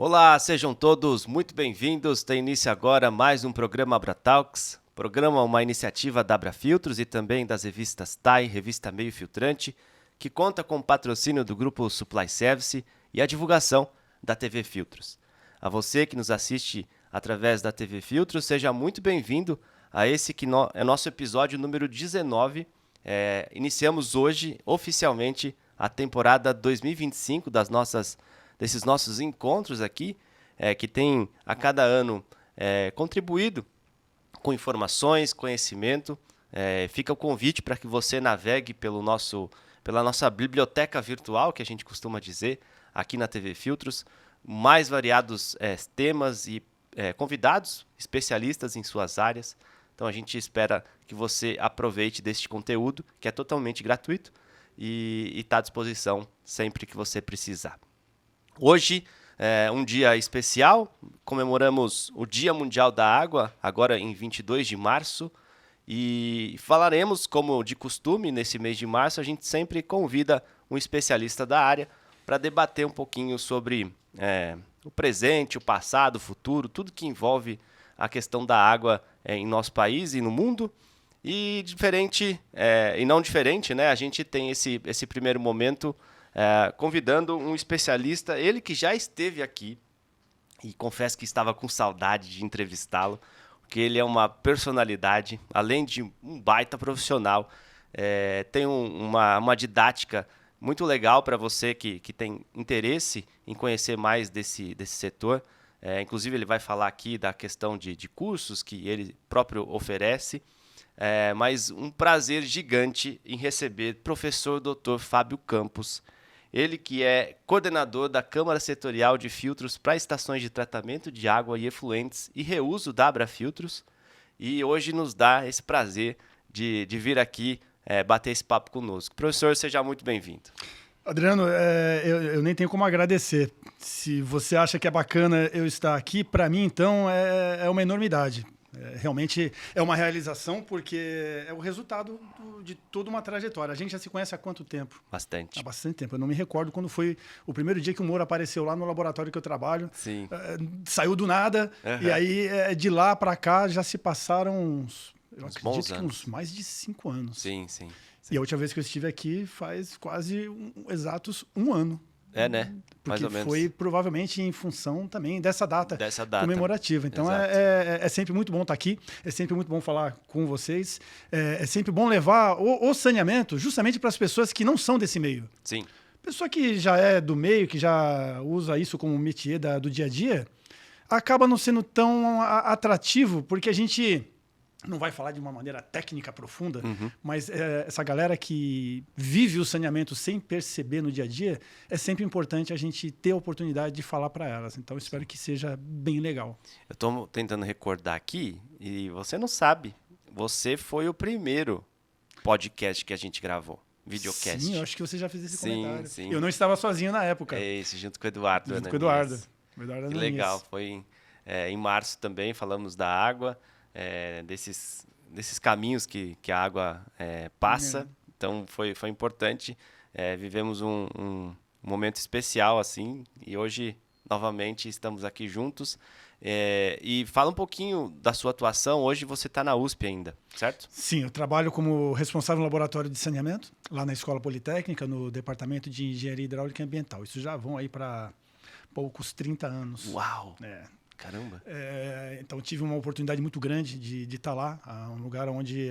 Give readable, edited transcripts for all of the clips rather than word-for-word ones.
Olá, sejam todos muito bem-vindos. Tem início agora mais um programa Abra Talks. Programa uma iniciativa da Abra Filtros e também das revistas TAI, Revista Meio Filtrante, que conta com o patrocínio do Grupo Supply Service e a divulgação da TV Filtros. A você que nos assiste através da TV Filtros, seja muito bem-vindo a esse que é nosso episódio número 19. Iniciamos hoje, oficialmente, a temporada 2025 desses nossos encontros aqui, que tem a cada ano contribuído com informações, conhecimento. Fica o convite para que você navegue pela nossa biblioteca virtual, que a gente costuma dizer, aqui na TV Filtros, mais variados temas e convidados, especialistas em suas áreas. Então a gente espera que você aproveite deste conteúdo, que é totalmente gratuito e está à disposição sempre que você precisar. Hoje é um dia especial, comemoramos o Dia Mundial da Água, agora em 22 de março, e falaremos, como de costume, nesse mês de março, a gente sempre convida um especialista da área para debater um pouquinho sobre o presente, o passado, o futuro, tudo que envolve a questão da água em nosso país e no mundo. E não diferente, né? A gente tem esse primeiro momento convidando um especialista, ele que já esteve aqui, e confesso que estava com saudade de entrevistá-lo, porque ele é uma personalidade, além de um baita profissional, tem uma didática muito legal para você que tem interesse em conhecer mais desse setor. Inclusive ele vai falar aqui da questão de cursos que ele próprio oferece. Mas um prazer gigante em receber o professor Dr. Fábio Campos, ele que é coordenador da Câmara Setorial de Filtros para estações de tratamento de água e efluentes e reuso da Abra Filtros, e hoje nos dá esse prazer de vir aqui bater esse papo conosco. Professor, seja muito bem-vindo. Adriano, eu nem tenho como agradecer. Se você acha que é bacana eu estar aqui, para mim, então, é uma enormidade. Realmente é uma realização, porque é o resultado de toda uma trajetória. A gente já se conhece há quanto tempo? Bastante. Há bastante tempo. Eu não me recordo quando foi o primeiro dia que o Moura apareceu lá no laboratório que eu trabalho. Sim. Saiu do nada, e aí de lá para cá já se passaram uns mais de 5 anos. Sim. E a última vez que eu estive aqui faz quase exatos um ano. Né? Mais ou menos. Porque foi provavelmente em função também dessa data comemorativa. Então é sempre muito bom estar aqui, é sempre muito bom falar com vocês, é sempre bom levar o saneamento justamente para as pessoas que não são desse meio. Sim. Pessoa que já é do meio, que já usa isso como métier do dia a dia, acaba não sendo tão atrativo, porque a gente não vai falar de uma maneira técnica profunda, mas essa galera que vive o saneamento sem perceber no dia a dia, é sempre importante a gente ter a oportunidade de falar para elas. Então, eu espero que seja bem legal. Eu estou tentando recordar aqui, e você não sabe, você foi o primeiro podcast que a gente gravou, videocast. Sim, eu acho que você já fez esse comentário. Sim. Eu não estava sozinho na época. Junto com o Eduardo. Junto com o Eduardo. Que legal, foi em março também, falamos da água, desses caminhos que a água passa. Então foi importante. Vivemos um momento especial assim, e hoje novamente estamos aqui juntos. E fala um pouquinho da sua atuação. Hoje você está na USP ainda, certo? Sim, eu trabalho como responsável no laboratório de saneamento, lá na Escola Politécnica, no Departamento de Engenharia Hidráulica e Ambiental. Isso já vão aí para poucos 30 anos. Uau! Caramba! Então, tive uma oportunidade muito grande de estar lá, um lugar onde,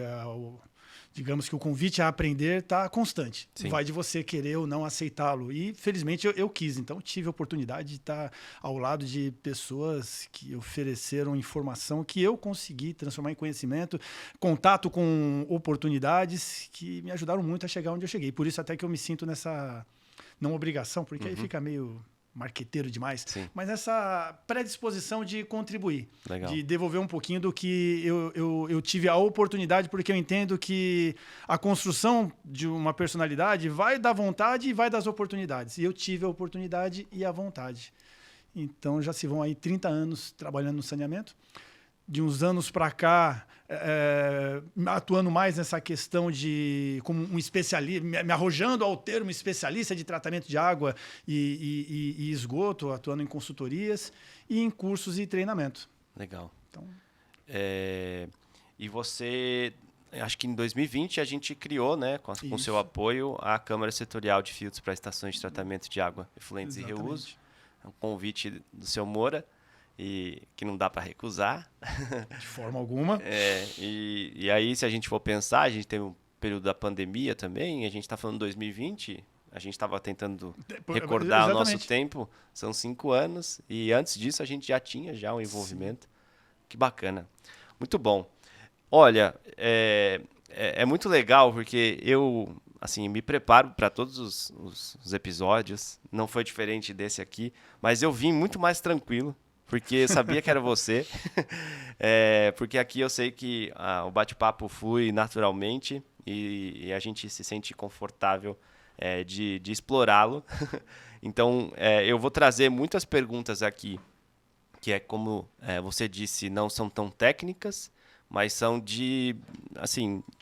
digamos que o convite a aprender está constante. Sim. Vai de você querer ou não aceitá-lo. E, felizmente, eu quis. Então, tive a oportunidade de estar ao lado de pessoas que ofereceram informação que eu consegui transformar em conhecimento, contato com oportunidades que me ajudaram muito a chegar onde eu cheguei. Por isso, até que eu me sinto nessa, não obrigação, porque aí fica meio marqueteiro demais, Sim. mas essa predisposição de contribuir, Legal. De devolver um pouquinho do que eu tive a oportunidade, porque eu entendo que a construção de uma personalidade vai da vontade e vai das oportunidades. E eu tive a oportunidade e a vontade. Então já se vão aí 30 anos trabalhando no saneamento. de uns anos para cá, atuando mais nessa questão de como um especialista, me arrojando ao termo especialista de tratamento de água e esgoto, atuando em consultorias e em cursos e treinamento. Legal. Então, e você, acho que em 2020 a gente criou, né, com seu apoio, a Câmara Setorial de Filtros para Estações de Tratamento de Água Efluentes e Reuso. É um convite do seu Moura, e que não dá para recusar. De forma alguma. E aí, se a gente for pensar, a gente teve um período da pandemia também, a gente está falando de 2020, a gente estava tentando recordar o nosso tempo, são 5 anos, e antes disso a gente já tinha um envolvimento. Sim. Que bacana. Muito bom. Olha, é muito legal, porque eu me preparo para todos os episódios, não foi diferente desse aqui, mas eu vim muito mais tranquilo, porque eu sabia que era você, porque aqui eu sei que o bate-papo flui naturalmente e a gente se sente confortável de explorá-lo. Então, eu vou trazer muitas perguntas aqui, que é como você disse, não são tão técnicas, mas são de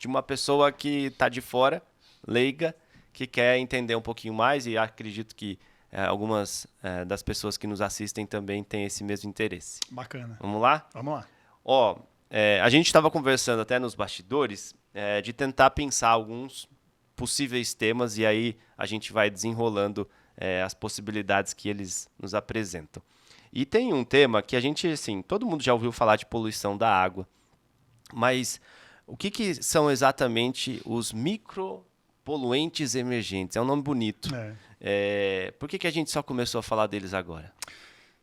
uma pessoa que está de fora, leiga, que quer entender um pouquinho mais, e acredito que algumas das pessoas que nos assistem também têm esse mesmo interesse. Bacana. Vamos lá? Vamos lá. A gente estava conversando até nos bastidores de tentar pensar alguns possíveis temas, e aí a gente vai desenrolando as possibilidades que eles nos apresentam. E tem um tema que a gente, todo mundo já ouviu falar de poluição da água, mas o que são exatamente os micropoluentes emergentes? É um nome bonito. Por que a gente só começou a falar deles agora?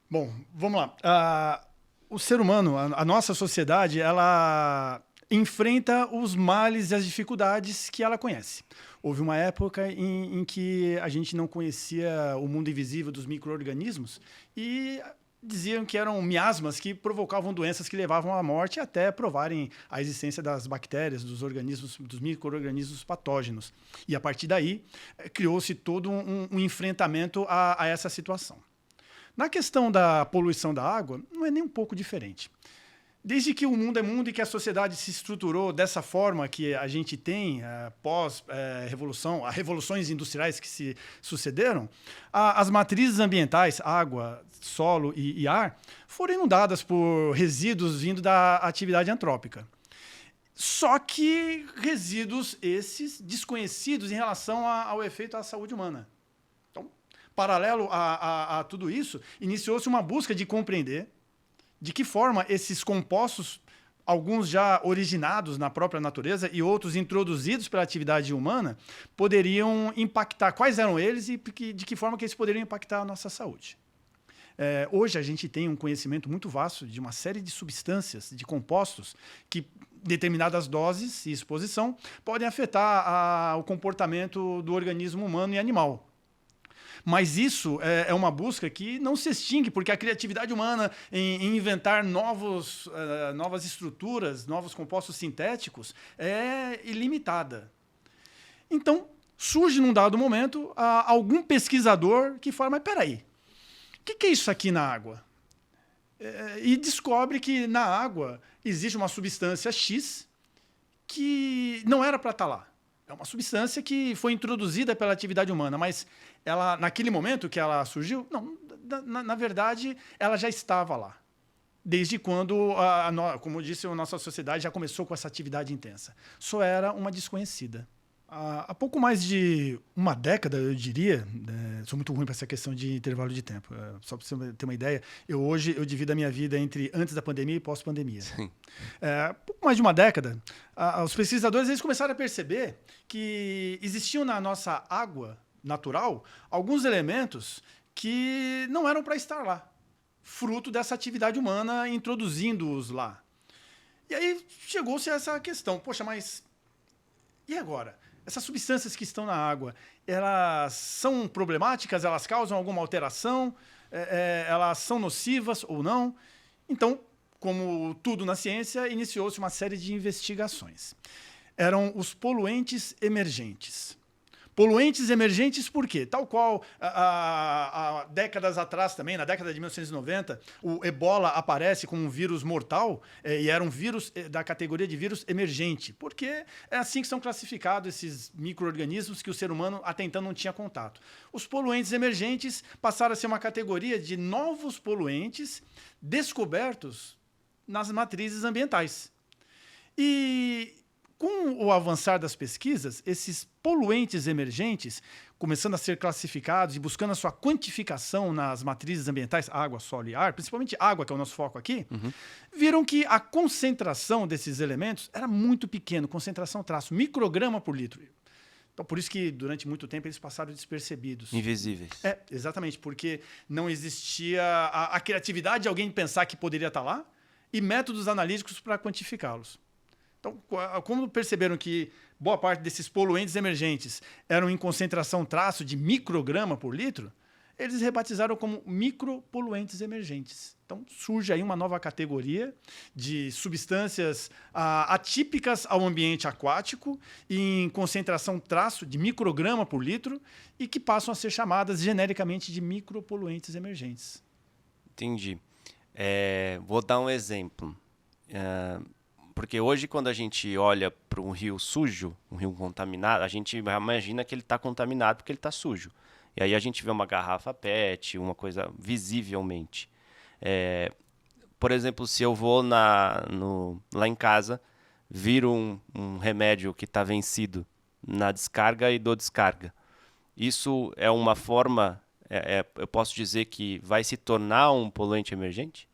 Bom, vamos lá. O ser humano, a nossa sociedade, ela enfrenta os males e as dificuldades que ela conhece. Houve uma época em que a gente não conhecia o mundo invisível dos micro-organismos e diziam que eram miasmas que provocavam doenças que levavam à morte, até provarem a existência das bactérias, dos organismos, dos micro-organismos patógenos. E a partir daí criou-se todo um enfrentamento a essa situação. Na questão da poluição da água, não é nem um pouco diferente. Desde que o mundo é mundo e que a sociedade se estruturou dessa forma que a gente tem pós-revolução, as revoluções industriais que se sucederam, as matrizes ambientais, água, solo e ar, foram inundadas por resíduos vindo da atividade antrópica. Só que resíduos esses desconhecidos em relação ao efeito à saúde humana. Então, paralelo a tudo isso, iniciou-se uma busca de compreender de que forma esses compostos, alguns já originados na própria natureza e outros introduzidos pela atividade humana, poderiam impactar, quais eram eles e de que forma que eles poderiam impactar a nossa saúde. Hoje a gente tem um conhecimento muito vasto de uma série de substâncias, de compostos, que determinadas doses e exposição podem afetar o comportamento do organismo humano e animal. Mas isso é uma busca que não se extingue, porque a criatividade humana em inventar novas estruturas, novos compostos sintéticos, é ilimitada. Então, surge num dado momento algum pesquisador que fala, mas peraí, o que é isso aqui na água? E descobre que na água existe uma substância X que não era para estar lá. É uma substância que foi introduzida pela atividade humana, mas ela, naquele momento que ela surgiu, não, na verdade, ela já estava lá. Desde quando, como eu disse, a nossa sociedade já começou com essa atividade intensa. Só era uma desconhecida. Há pouco mais de uma década, eu diria, sou muito ruim para essa questão de intervalo de tempo, só para você ter uma ideia, hoje eu divido a minha vida entre antes da pandemia e pós-pandemia. Pouco mais de uma década, os pesquisadores eles começaram a perceber que existiam na nossa água natural alguns elementos que não eram para estar lá, fruto dessa atividade humana introduzindo-os lá. E aí chegou-se a essa questão, poxa, mas e agora? Essas substâncias que estão na água, elas são problemáticas? Elas causam alguma alteração? Elas são nocivas ou não? Então, como tudo na ciência, iniciou-se uma série de investigações. Eram os poluentes emergentes. Poluentes emergentes por quê? Tal qual há décadas atrás também, na década de 1990, o ebola aparece como um vírus mortal e era um vírus da categoria de vírus emergente, porque é assim que são classificados esses micro-organismos que o ser humano até então não tinha contato. Os poluentes emergentes passaram a ser uma categoria de novos poluentes descobertos nas matrizes ambientais. E com o avançar das pesquisas, esses poluentes emergentes, começando a ser classificados e buscando a sua quantificação nas matrizes ambientais, água, solo e ar, principalmente água, que é o nosso foco aqui, viram que a concentração desses elementos era muito pequena, concentração traço, micrograma por litro. Então, por isso que durante muito tempo eles passaram despercebidos. Invisíveis. Exatamente, porque não existia a criatividade de alguém pensar que poderia estar lá e métodos analíticos para quantificá-los. Então, como perceberam que boa parte desses poluentes emergentes eram em concentração traço de micrograma por litro, eles rebatizaram como micropoluentes emergentes. Então, surge aí uma nova categoria de substâncias atípicas ao ambiente aquático em concentração traço de micrograma por litro e que passam a ser chamadas genericamente de micropoluentes emergentes. Entendi. Vou dar um exemplo. Porque hoje, quando a gente olha para um rio sujo, um rio contaminado, a gente imagina que ele está contaminado porque ele está sujo. E aí a gente vê uma garrafa PET, uma coisa visivelmente. Por exemplo, se eu vou lá em casa, viro um remédio que está vencido na descarga e dou descarga. Isso é uma forma, eu posso dizer que vai se tornar um poluente emergente?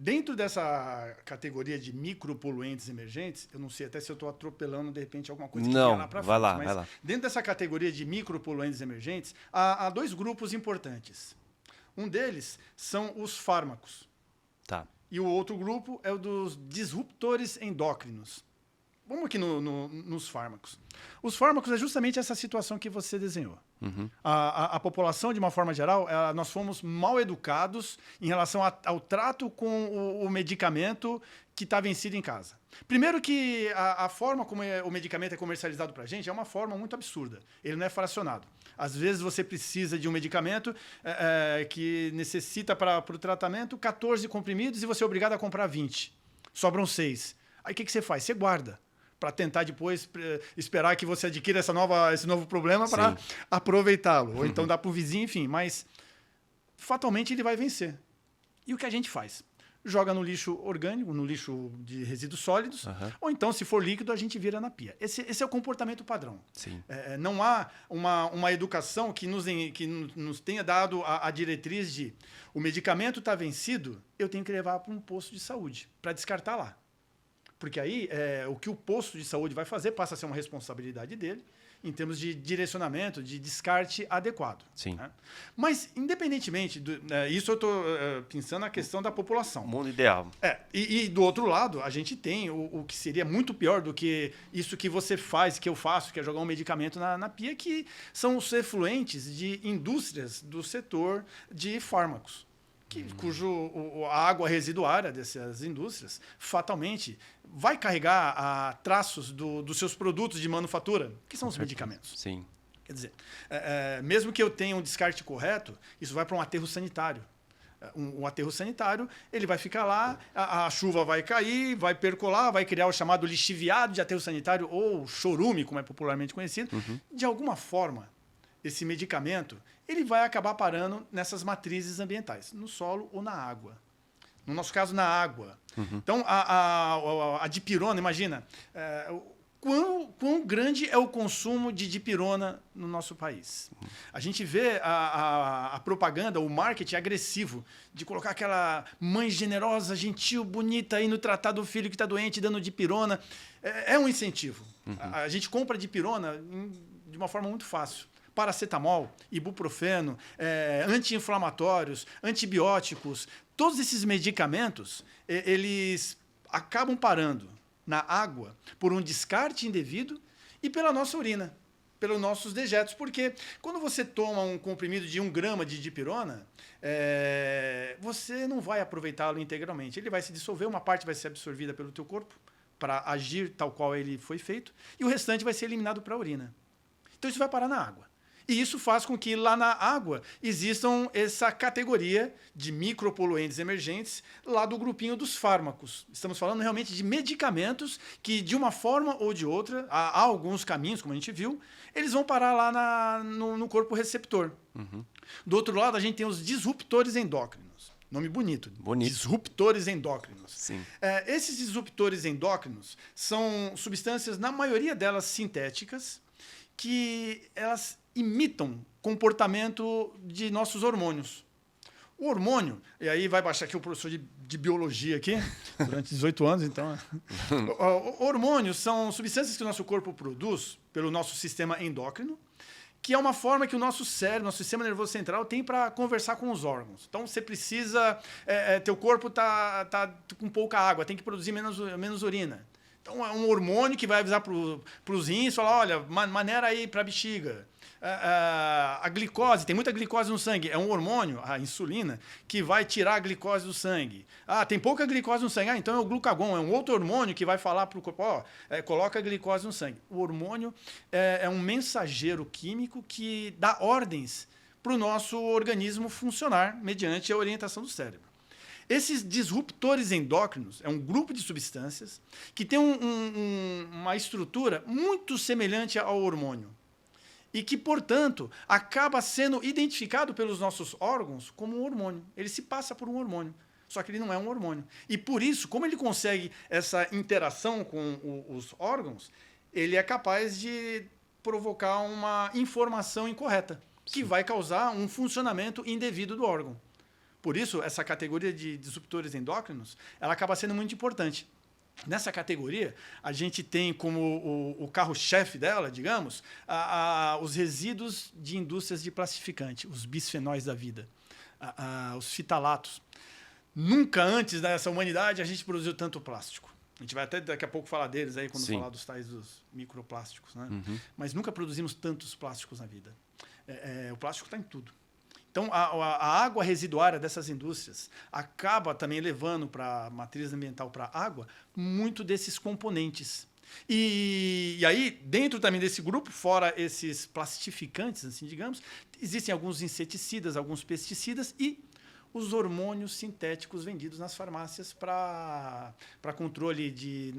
Dentro dessa categoria de micropoluentes emergentes, eu não sei até se eu estou atropelando, de repente, alguma coisa que não, lá para frente. Vai lá. Dentro dessa categoria de micropoluentes emergentes, há dois grupos importantes. Um deles são os fármacos. Tá. E o outro grupo é o dos disruptores endócrinos. Vamos aqui nos fármacos. Os fármacos é justamente essa situação que você desenhou. A população, de uma forma geral, nós fomos mal educados em relação ao trato com o medicamento que está vencido em casa. Primeiro que a forma como o medicamento é comercializado para a gente é uma forma muito absurda. Ele não é fracionado. Às vezes você precisa de um medicamento que necessita para o tratamento 14 comprimidos e você é obrigado a comprar 20. Sobram 6. Aí o que você faz? Você guarda, para tentar depois esperar que você adquira esse novo problema para aproveitá-lo. Ou então dá para o vizinho, enfim. Mas, fatalmente, ele vai vencer. E o que a gente faz? Joga no lixo orgânico, no lixo de resíduos sólidos, ou então, se for líquido, a gente vira na pia. Esse é o comportamento padrão. Sim. Não há uma educação que nos tenha dado a diretriz de o medicamento está vencido, eu tenho que levar para um posto de saúde, para descartar lá. Porque aí o que o posto de saúde vai fazer passa a ser uma responsabilidade dele em termos de direcionamento, de descarte adequado. Sim. Né? Mas, independentemente, isso eu estou pensando na questão da população. Mundo ideal. E do outro lado, a gente tem o que seria muito pior do que isso que você faz, que eu faço, que é jogar um medicamento na pia, que são os efluentes de indústrias do setor de fármacos. A água residuária dessas indústrias fatalmente vai carregar traços dos seus produtos de manufatura, que são os medicamentos. Sim. Quer dizer, mesmo que eu tenha um descarte correto, isso vai para um aterro sanitário. Um aterro sanitário, ele vai ficar lá, a chuva vai cair, vai percolar, vai criar o chamado lixiviado de aterro sanitário, ou chorume, como é popularmente conhecido. De alguma forma, esse medicamento ele vai acabar parando nessas matrizes ambientais, no solo ou na água. No nosso caso, na água. Então, a dipirona, imagina, quão grande é o consumo de dipirona no nosso país. A gente vê a propaganda, o marketing agressivo de colocar aquela mãe generosa, gentil, bonita aí no tratar do filho que está doente, dando dipirona. É um incentivo. A gente compra dipirona de uma forma muito fácil. Paracetamol, ibuprofeno, anti-inflamatórios, antibióticos, todos esses medicamentos, eles acabam parando na água por um descarte indevido e pela nossa urina, pelos nossos dejetos. Porque quando você toma um comprimido de 1 grama de dipirona, você não vai aproveitá-lo integralmente. Ele vai se dissolver, uma parte vai ser absorvida pelo teu corpo para agir tal qual ele foi feito, e o restante vai ser eliminado para a urina. Então isso vai parar na água. E isso faz com que lá na água existam essa categoria de micropoluentes emergentes lá do grupinho dos fármacos. Estamos falando realmente de medicamentos que, de uma forma ou de outra, há alguns caminhos, como a gente viu, eles vão parar lá no corpo receptor. Uhum. Do outro lado, a gente tem os disruptores endócrinos. Nome bonito. Disruptores endócrinos. Sim. Esses disruptores endócrinos são substâncias, na maioria delas, sintéticas, que elas imitam comportamento de nossos hormônios. O hormônio, e aí vai baixar aqui o professor de biologia aqui, durante 18 anos, então. Hormônios são substâncias que o nosso corpo produz pelo nosso sistema endócrino, que é uma forma que o nosso cérebro, nosso sistema nervoso central tem para conversar com os órgãos. Então, você precisa... teu corpo tá com pouca água, tem que produzir menos urina. Então, é um hormônio que vai avisar para os rins, falar, olha, maneira aí para a bexiga. A glicose, tem muita glicose no sangue, é um hormônio, a insulina, que vai tirar a glicose do sangue. Tem pouca glicose no sangue, então é o glucagon, é um outro hormônio que vai falar para o corpo, coloca a glicose no sangue. O hormônio é um mensageiro químico que dá ordens para o nosso organismo funcionar mediante a orientação do cérebro. Esses disruptores endócrinos é um grupo de substâncias que tem uma estrutura muito semelhante ao hormônio e que, portanto, acaba sendo identificado pelos nossos órgãos como um hormônio. Ele se passa por um hormônio, só que ele não é um hormônio. E por isso, como ele consegue essa interação com os órgãos, ele é capaz de provocar uma informação incorreta, que vai causar um funcionamento indevido do órgão. Por isso, essa categoria de disruptores endócrinos, ela acaba sendo muito importante. Nessa categoria, a gente tem como o carro-chefe dela, digamos, os resíduos de indústrias de plastificante, os bisfenóis da vida, os fitalatos. Nunca antes dessa humanidade a gente produziu tanto plástico. A gente vai até daqui a pouco falar deles aí, quando falar dos tais dos microplásticos, né? Uhum. Mas nunca produzimos tantos plásticos na vida. O plástico está em tudo. Então, a água residuária dessas indústrias acaba também levando para a matriz ambiental, para a água, muito desses componentes. E aí, dentro também desse grupo, fora esses plastificantes, assim, digamos, existem alguns inseticidas, alguns pesticidas e os hormônios sintéticos vendidos nas farmácias para controle de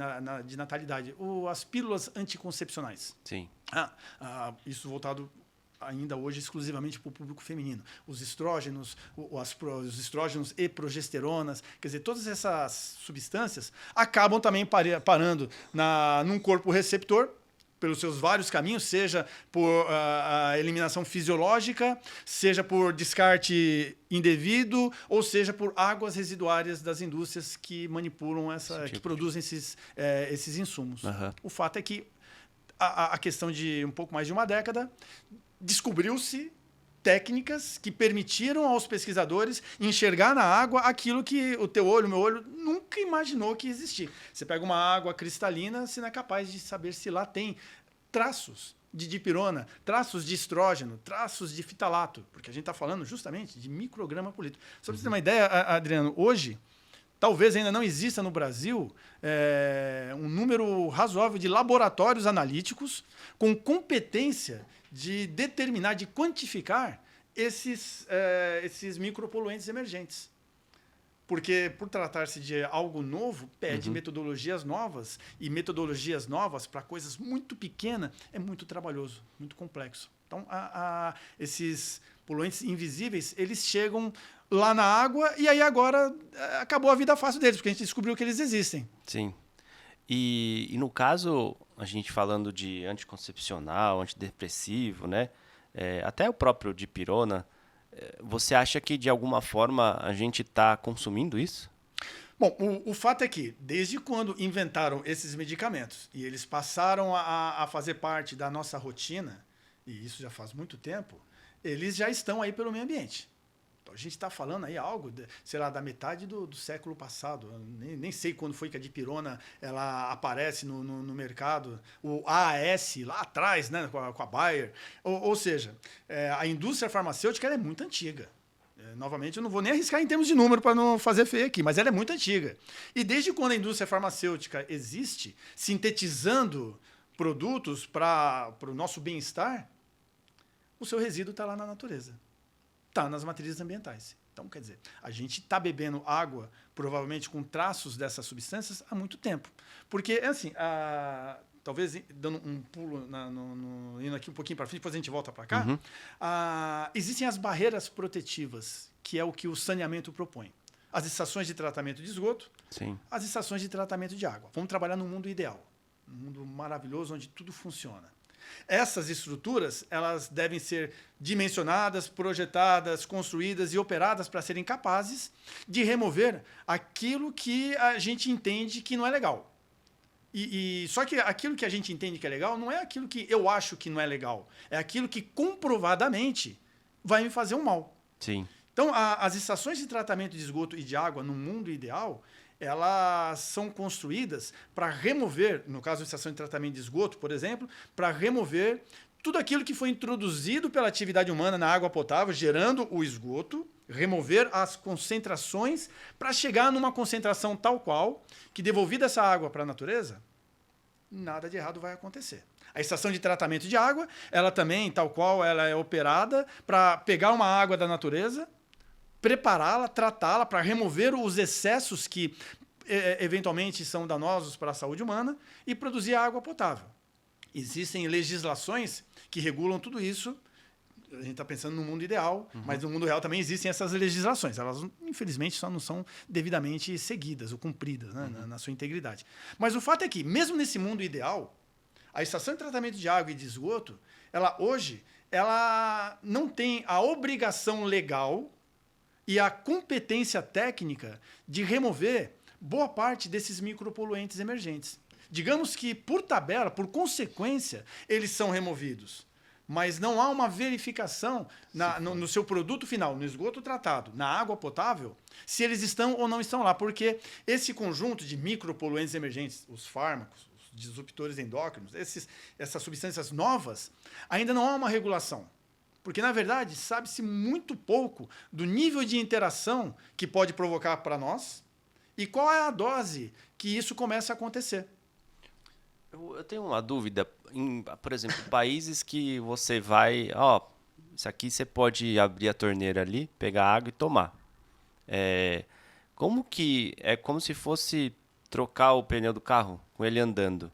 natalidade. As pílulas anticoncepcionais. Sim. Isso voltado ainda hoje exclusivamente para o público feminino. Os estrógenos, os estrógenos e progesteronas, quer dizer, todas essas substâncias acabam também parando num corpo receptor, pelos seus vários caminhos, seja por a eliminação fisiológica, seja por descarte indevido, ou seja por águas residuárias das indústrias que manipulam, que produzem esses insumos. Uhum. O fato é que a questão de um pouco mais de uma década, descobriu-se técnicas que permitiram aos pesquisadores enxergar na água aquilo que o teu olho, o meu olho, nunca imaginou que existia. Você pega uma água cristalina, você não é capaz de saber se lá tem traços de dipirona, traços de estrógeno, traços de fitalato, porque a gente está falando justamente de micrograma por litro. Só para você ter uma ideia, Adriano, hoje, talvez ainda não exista no Brasil um número razoável de laboratórios analíticos com competência de determinar, de quantificar esses micropoluentes emergentes. Porque, por tratar-se de algo novo, pede metodologias novas, e metodologias novas para coisas muito pequenas é muito trabalhoso, muito complexo. Então, esses poluentes invisíveis, eles chegam lá na água e aí agora acabou a vida fácil deles, porque a gente descobriu que eles existem. Sim. E no caso, a gente falando de anticoncepcional, antidepressivo, né? Até o próprio dipirona, você acha que de alguma forma a gente está consumindo isso? Bom, o fato é que desde quando inventaram esses medicamentos e eles passaram a fazer parte da nossa rotina, e isso já faz muito tempo, eles já estão aí pelo meio ambiente. A gente está falando aí algo, sei lá, da metade do século passado. Nem sei quando foi que a dipirona ela aparece no mercado. O AAS, lá atrás, né, com a Bayer. Ou seja, a indústria farmacêutica ela é muito antiga. Novamente, eu não vou nem arriscar em termos de número para não fazer feio aqui, mas ela é muito antiga. E desde quando a indústria farmacêutica existe, sintetizando produtos para o nosso bem-estar, o seu resíduo está lá na natureza. Está nas matrizes ambientais. Então, quer dizer, a gente está bebendo água, provavelmente com traços dessas substâncias, há muito tempo. Porque, assim, talvez dando um pulo, indo aqui um pouquinho para frente, depois a gente volta para cá, existem as barreiras protetivas, que é o que o saneamento propõe. As estações de tratamento de esgoto, Sim. as estações de tratamento de água. Vamos trabalhar num mundo ideal, um mundo maravilhoso, onde tudo funciona. Essas estruturas, elas devem ser dimensionadas, projetadas, construídas e operadas para serem capazes de remover aquilo que a gente entende que não é legal. Só que aquilo que a gente entende que é legal não é aquilo que eu acho que não é legal. É aquilo que comprovadamente vai me fazer um mal. Sim. Então, as estações de tratamento de esgoto e de água no mundo ideal, elas são construídas para remover, no caso da estação de tratamento de esgoto, por exemplo, para remover tudo aquilo que foi introduzido pela atividade humana na água potável, gerando o esgoto, remover as concentrações para chegar numa concentração tal qual que, devolvida essa água para a natureza, nada de errado vai acontecer. A estação de tratamento de água, ela também, tal qual, ela é operada para pegar uma água da natureza, prepará-la, tratá-la para remover os excessos que eventualmente são danosos para a saúde humana e produzir água potável. Existem legislações que regulam tudo isso. A gente está pensando no mundo ideal, mas no mundo real também existem essas legislações. Elas, infelizmente, só não são devidamente seguidas ou cumpridas, né, na sua integridade. Mas o fato é que, mesmo nesse mundo ideal, a estação de tratamento de água e de esgoto, hoje, ela não tem a obrigação legal e a competência técnica de remover boa parte desses micropoluentes emergentes. Digamos que, por tabela, por consequência, eles são removidos. Mas não há uma verificação no seu produto final, no esgoto tratado, na água potável, se eles estão ou não estão lá. Porque esse conjunto de micropoluentes emergentes, os fármacos, os disruptores endócrinos, essas substâncias novas, ainda não há uma regulação. Porque, na verdade, sabe-se muito pouco do nível de interação que pode provocar para nós e qual é a dose que isso começa a acontecer. Eu tenho uma dúvida. Por exemplo, países que você vai... isso aqui você pode abrir a torneira ali, pegar água e tomar. É como se fosse trocar o pneu do carro com ele andando.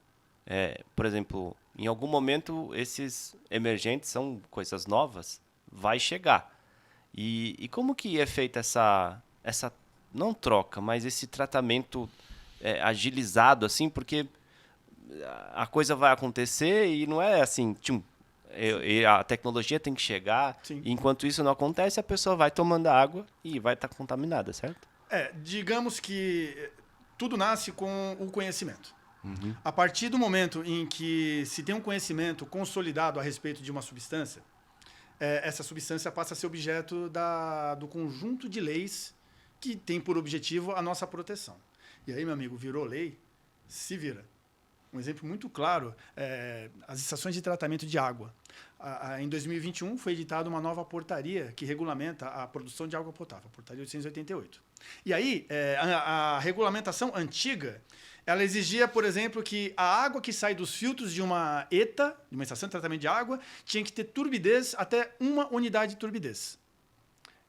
Por exemplo... Em algum momento, esses emergentes são coisas novas, vai chegar. E como que é feita essa não troca, mas esse tratamento agilizado, assim, porque a coisa vai acontecer e não é assim, a tecnologia tem que chegar, e enquanto isso não acontece, a pessoa vai tomando água e vai estar contaminada, certo? Digamos que tudo nasce com o conhecimento. A partir do momento em que se tem um conhecimento consolidado a respeito de uma substância, essa substância passa a ser objeto do conjunto de leis que tem por objetivo a nossa proteção. E aí, meu amigo, virou lei, se vira. Um exemplo muito claro, as estações de tratamento de água. Em 2021 foi editada uma nova portaria que regulamenta a produção de água potável, a portaria 888. E aí, a regulamentação antiga, ela exigia, por exemplo, que a água que sai dos filtros de uma ETA, de uma estação de tratamento de água, tinha que ter turbidez até 1 unidade de turbidez.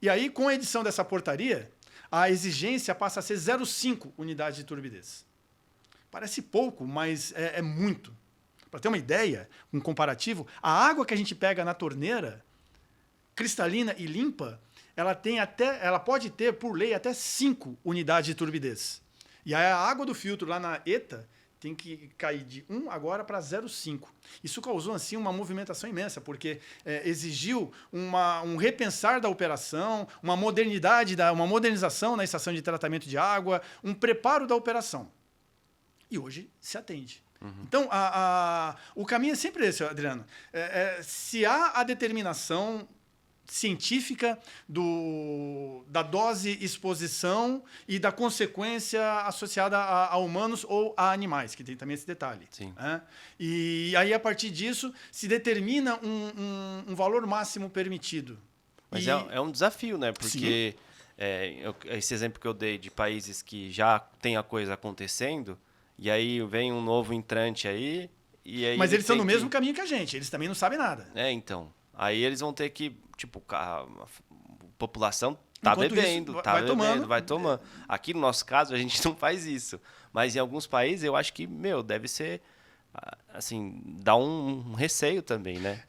E aí, com a edição dessa portaria, a exigência passa a ser 0,5 unidades de turbidez. Parece pouco, mas é muito. Para ter uma ideia, um comparativo, a água que a gente pega na torneira, cristalina e limpa, ela pode ter, por lei, até 5 unidades de turbidez. E a água do filtro lá na ETA tem que cair de 1 agora para 0,5. Isso causou, assim, uma movimentação imensa, porque exigiu um repensar da operação, uma modernização na estação de tratamento de água, um preparo da operação. E hoje se atende. Então, o caminho é sempre esse, Adriano. Se há a determinação científica da dose exposição e da consequência associada a humanos ou a animais, que tem também esse detalhe. Sim. E aí, a partir disso, se determina um valor máximo permitido. Mas é um desafio, né? Porque esse exemplo que eu dei de países que já tem a coisa acontecendo, e aí vem um novo entrante aí E aí Mas eles estão tem no mesmo caminho que a gente, eles também não sabem nada. Então. Aí eles vão ter que, tipo, a população tá Enquanto bebendo, isso, tá vai bebendo, tomando. vai tomando. Aqui no nosso caso, a gente não faz isso. Mas em alguns países, eu acho que, deve ser, assim, dá um receio também, né?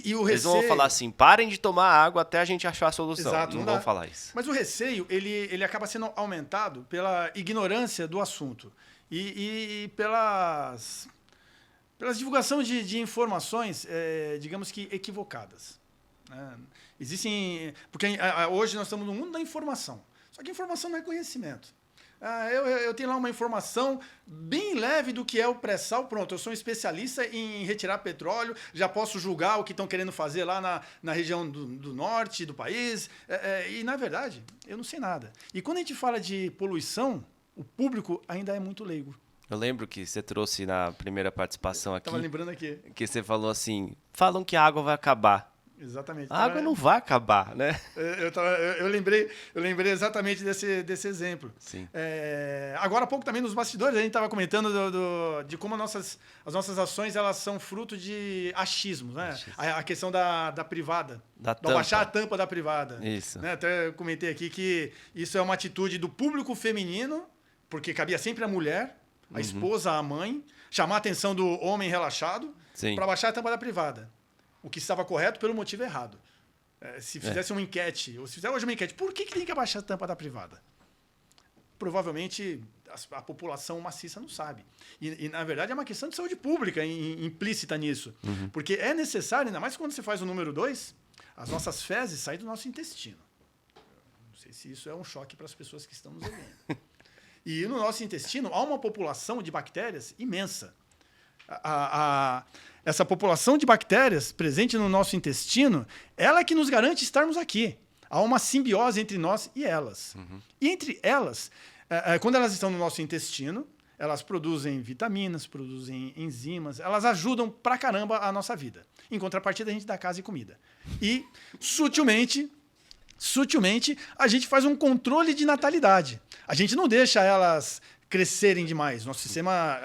E o Eles receio... vão falar assim, parem de tomar água até a gente achar a solução. Exato, não não dá. vão falar isso. Mas o receio, ele acaba sendo aumentado pela ignorância do assunto e pelas divulgação de informações, digamos que equivocadas. Né? Existem... Porque hoje nós estamos no mundo da informação. Só que informação não é conhecimento. Eu tenho lá uma informação bem leve do que é o pré-sal. Pronto, eu sou um especialista em retirar petróleo, já posso julgar o que estão querendo fazer lá na região do norte do país. E, na verdade, eu não sei nada. E quando a gente fala de poluição, o público ainda é muito leigo. Eu lembro que você trouxe na primeira participação aqui, Estava lembrando aqui. que você falou assim, falam que a água vai acabar. Exatamente. A água não vai acabar, né? Eu lembrei exatamente desse exemplo. Sim. Agora há pouco também nos bastidores a gente estava comentando de como as nossas ações elas são fruto de achismos, né? A questão da privada, tampa. Baixar a tampa da privada. Isso. Né? Até comentei aqui que isso é uma atitude do público feminino, porque cabia sempre a mulher, a esposa, a mãe, chamar a atenção do homem relaxado para baixar a tampa da privada. O que estava correto pelo motivo errado. Se fizesse uma enquete, ou se fizer hoje uma enquete, por que tem que abaixar a tampa da privada? Provavelmente a população maciça não sabe. E, na verdade, é uma questão de saúde pública implícita nisso. Porque é necessário, ainda mais quando você faz o número 2, as nossas fezes saem do nosso intestino. Não sei se isso é um choque para as pessoas que estão nos ouvindo. E no nosso intestino há uma população de bactérias imensa. Essa população de bactérias presente no nosso intestino, ela é que nos garante estarmos aqui. Há uma simbiose entre nós e elas. E entre elas, quando elas estão no nosso intestino, elas produzem vitaminas, produzem enzimas, elas ajudam pra caramba a nossa vida. Em contrapartida, a gente dá casa e comida. E, sutilmente, a gente faz um controle de natalidade. A gente não deixa elas crescerem demais. Nosso sistema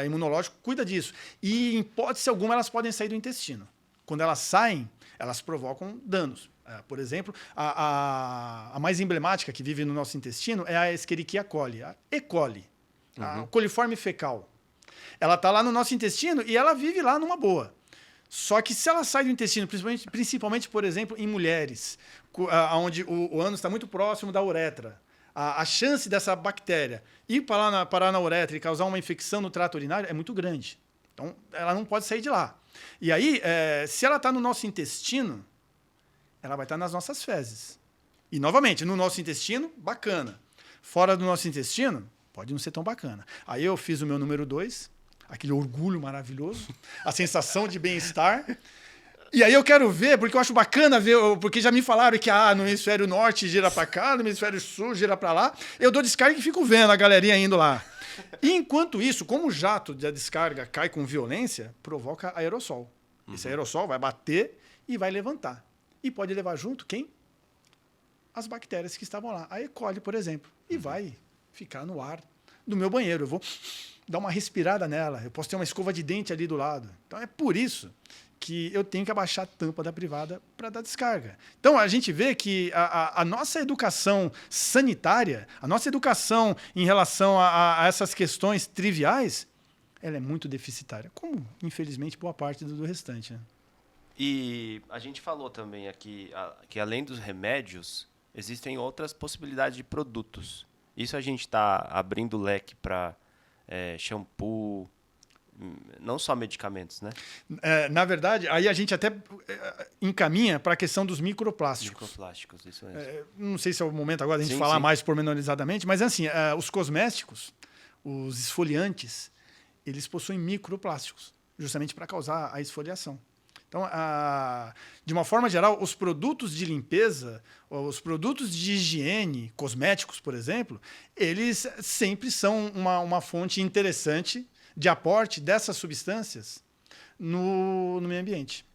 imunológico cuida disso. E, em hipótese alguma, elas podem sair do intestino. Quando elas saem, elas provocam danos. Por exemplo, a mais emblemática que vive no nosso intestino é a Escherichia coli, a E. coli, a coliforme fecal. Ela está lá no nosso intestino e ela vive lá numa boa. Só que se ela sai do intestino, principalmente por exemplo, em mulheres, onde o ânus está muito próximo da uretra, a chance dessa bactéria ir parar na uretra e causar uma infecção no trato urinário é muito grande. Então, ela não pode sair de lá. E aí, se ela está no nosso intestino, ela vai estar nas nossas fezes. E, novamente, no nosso intestino, bacana. Fora do nosso intestino, pode não ser tão bacana. Aí eu fiz o meu número 2, aquele orgulho maravilhoso, a sensação de bem-estar. E aí eu quero ver, porque eu acho bacana ver, porque já me falaram que no hemisfério norte gira para cá, no hemisfério sul gira para lá. Eu dou descarga e fico vendo a galerinha indo lá. E enquanto isso, como o jato da descarga cai com violência, provoca aerossol. Esse aerossol vai bater e vai levantar. E pode levar junto quem? As bactérias que estavam lá. A E. coli, por exemplo. E vai ficar no ar do meu banheiro. Eu vou dar uma respirada nela. Eu posso ter uma escova de dente ali do lado. Então é por isso que eu tenho que abaixar a tampa da privada para dar descarga. Então a gente vê que a nossa educação sanitária, a nossa educação em relação a essas questões triviais, ela é muito deficitária, como infelizmente boa parte do restante. Né? E a gente falou também aqui que além dos remédios, existem outras possibilidades de produtos. Isso a gente está abrindo o leque para shampoo, não só medicamentos, né? Na verdade, aí a gente até encaminha para a questão dos microplásticos. Microplásticos, isso mesmo. Não sei se é o momento agora de a gente falar mais pormenorizadamente, mas assim, os cosméticos, os esfoliantes, eles possuem microplásticos, justamente para causar a esfoliação. Então, de uma forma geral, os produtos de limpeza, os produtos de higiene, cosméticos, por exemplo, eles sempre são uma fonte interessante de aporte dessas substâncias no meio ambiente.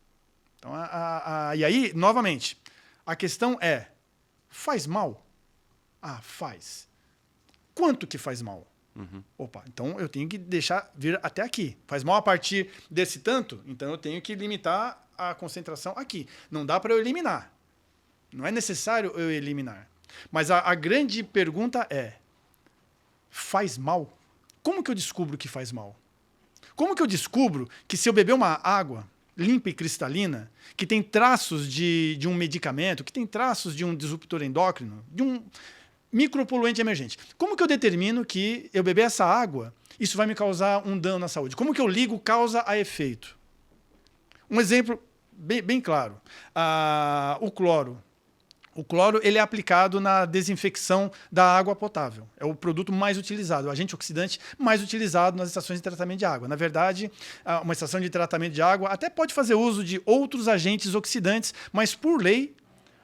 Então, e aí, novamente, a questão é, faz mal? Faz. Quanto que faz mal? Opa, então eu tenho que deixar vir até aqui. Faz mal a partir desse tanto, então eu tenho que limitar a concentração aqui. Não dá para eu eliminar. Não é necessário eu eliminar. Mas a grande pergunta é: faz mal? Como que eu descubro que faz mal? Como que eu descubro que se eu beber uma água limpa e cristalina, que tem traços de um medicamento, que tem traços de um disruptor endócrino, de um micropoluente emergente, como que eu determino que eu beber essa água, isso vai me causar um dano à saúde? Como que eu ligo causa a efeito? Um exemplo bem claro. O cloro. O cloro ele é aplicado na desinfecção da água potável. É o produto mais utilizado, o agente oxidante mais utilizado nas estações de tratamento de água. Na verdade, uma estação de tratamento de água até pode fazer uso de outros agentes oxidantes, mas, por lei,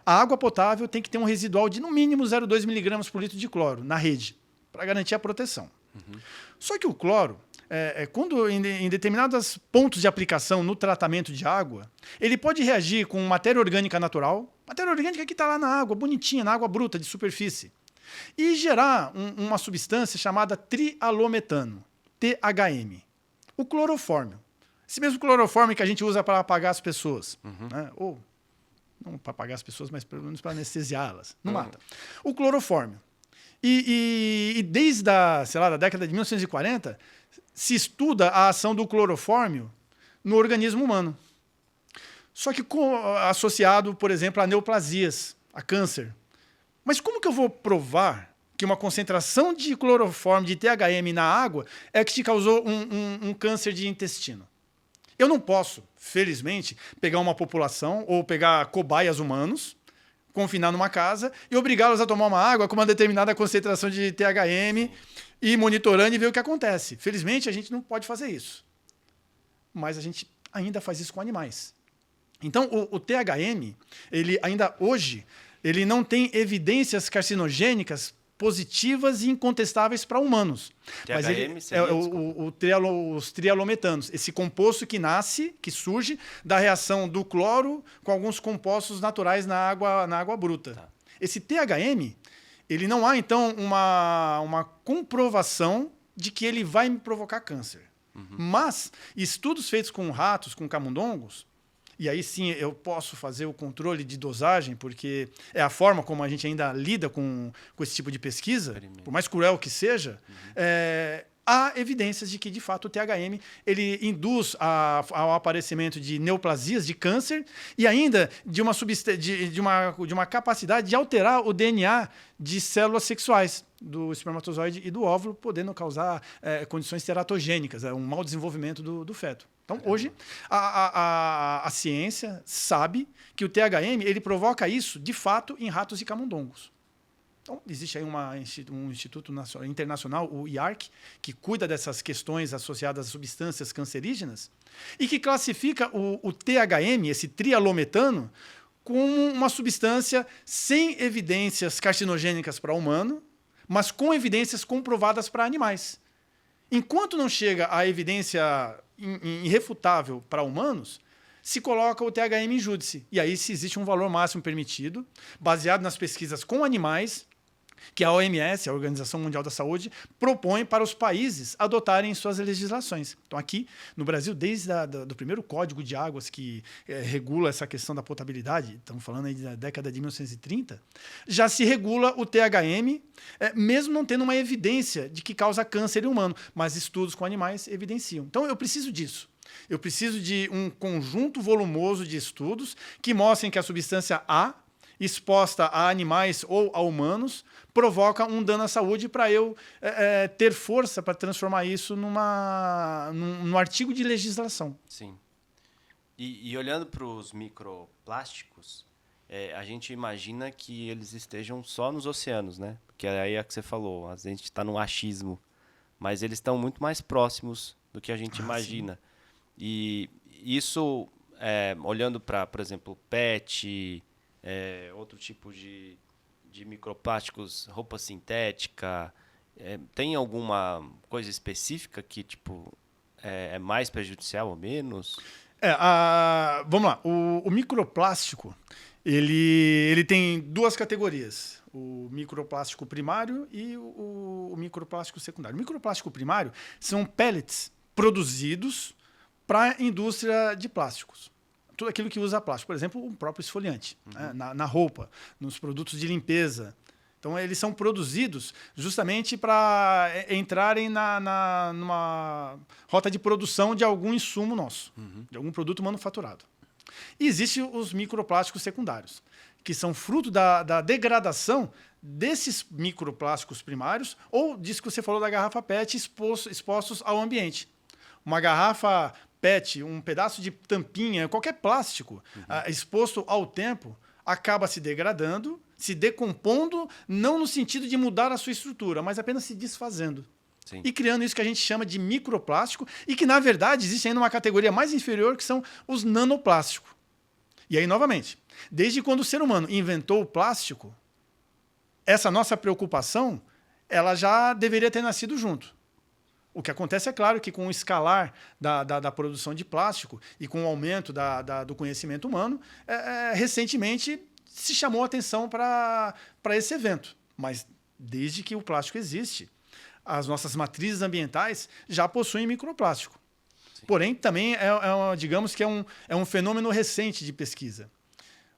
a água potável tem que ter um residual de, no mínimo, 0,2 miligramas por litro de cloro na rede, para garantir a proteção. Só que o cloro, quando em determinados pontos de aplicação no tratamento de água, ele pode reagir com matéria orgânica natural, matéria orgânica que está lá na água, bonitinha, na água bruta, de superfície, e gerar uma substância chamada trialometano, THM. O clorofórmio. Esse mesmo clorofórmio que a gente usa para apagar as pessoas. Né? Ou, não para apagar as pessoas, mas pelo menos para anestesiá-las. Não mata. O clorofórmio. E desde da década de 1940, se estuda a ação do clorofórmio no organismo humano. Só que associado, por exemplo, a neoplasias, a câncer. Mas como que eu vou provar que uma concentração de clorofórmio, de THM na água, é que te causou um câncer de intestino? Eu não posso, felizmente, pegar uma população ou pegar cobaias humanos, confinar numa casa e obrigá-los a tomar uma água com uma determinada concentração de THM e ir monitorando e ver o que acontece. Felizmente, a gente não pode fazer isso. Mas a gente ainda faz isso com animais. Então, o THM, ele ainda hoje, ele não tem evidências carcinogênicas positivas e incontestáveis para humanos. THM Mas ele seria, os trialometanos, esse composto que nasce, que surge da reação do cloro com alguns compostos naturais na água bruta. Tá. Esse THM, ele não há, então, uma comprovação de que ele vai me provocar câncer. Mas estudos feitos com ratos, com camundongos, e aí sim eu posso fazer o controle de dosagem, porque é a forma como a gente ainda lida com esse tipo de pesquisa, por mais cruel que seja, há evidências de que, de fato, o THM ele induz ao aparecimento de neoplasias, de câncer, e ainda de uma capacidade de alterar o DNA de células sexuais do espermatozoide e do óvulo, podendo causar condições teratogênicas, um mau desenvolvimento do feto. Então, hoje, a ciência sabe que o THM ele provoca isso, de fato, em ratos e camundongos. Então, existe aí um instituto internacional, o IARC, que cuida dessas questões associadas a substâncias cancerígenas e que classifica o THM, esse trialometano, como uma substância sem evidências carcinogênicas para o humano, mas com evidências comprovadas para animais. Enquanto não chega a evidência irrefutável para humanos, se coloca o THM em júdice. E aí se existe um valor máximo permitido, baseado nas pesquisas com animais, que a OMS, a Organização Mundial da Saúde, propõe para os países adotarem em suas legislações. Então, aqui no Brasil, desde do primeiro Código de Águas que regula essa questão da potabilidade, estamos falando aí da década de 1930, já se regula o THM, mesmo não tendo uma evidência de que causa câncer em humano, mas estudos com animais evidenciam. Então, eu preciso disso. Eu preciso de um conjunto volumoso de estudos que mostrem que a substância A, exposta a animais ou a humanos, provoca um dano à saúde para eu ter força para transformar isso num artigo de legislação. Sim. E olhando para os microplásticos, a gente imagina que eles estejam só nos oceanos, né? Porque aí é o que você falou, a gente está no achismo, mas eles estão muito mais próximos do que a gente imagina. Sim. E isso, olhando para, por exemplo, PET, outro tipo de microplásticos, roupa sintética, tem alguma coisa específica que tipo, é mais prejudicial ou menos? Vamos lá. O microplástico, ele tem duas categorias. O microplástico primário e o microplástico secundário. O microplástico primário são pellets produzidos para a indústria de plásticos. Tudo aquilo que usa plástico. Por exemplo, o próprio esfoliante, né? na roupa, nos produtos de limpeza. Então, eles são produzidos justamente para entrarem numa rota de produção de algum insumo nosso, de algum produto manufaturado. E existem os microplásticos secundários, que são fruto da degradação desses microplásticos primários ou disso que você falou da garrafa PET expostos ao ambiente. Uma garrafa PET, um pedaço de tampinha, qualquer plástico exposto ao tempo, acaba se degradando, se decompondo, não no sentido de mudar a sua estrutura, mas apenas se desfazendo. Sim. E criando isso que a gente chama de microplástico e que, na verdade, existe ainda uma categoria mais inferior, que são os nanoplásticos. E aí, novamente, desde quando o ser humano inventou o plástico, essa nossa preocupação ela já deveria ter nascido junto. O que acontece é claro que com o escalar da produção de plástico e com o aumento do conhecimento humano, recentemente se chamou a atenção para esse evento. Mas desde que o plástico existe, as nossas matrizes ambientais já possuem microplástico. Sim. Porém, também digamos que é um fenômeno recente de pesquisa.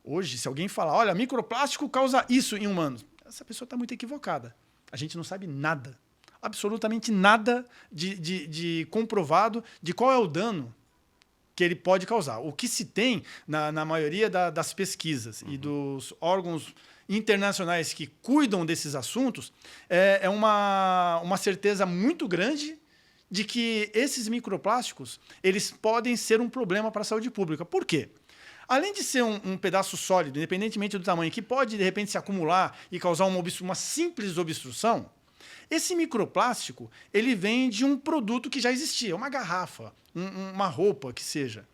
Hoje, se alguém falar, olha, microplástico causa isso em humanos, essa pessoa está muito equivocada. A gente não sabe nada, absolutamente nada de comprovado de qual é o dano que ele pode causar. O que se tem na maioria das pesquisas e dos órgãos internacionais que cuidam desses assuntos é uma certeza muito grande de que esses microplásticos eles podem ser um problema para a saúde pública. Por quê? Além de ser um pedaço sólido, independentemente do tamanho, que pode, de repente, se acumular e causar uma simples obstrução, esse microplástico ele vem de um produto que já existia, uma garrafa, uma roupa, que seja.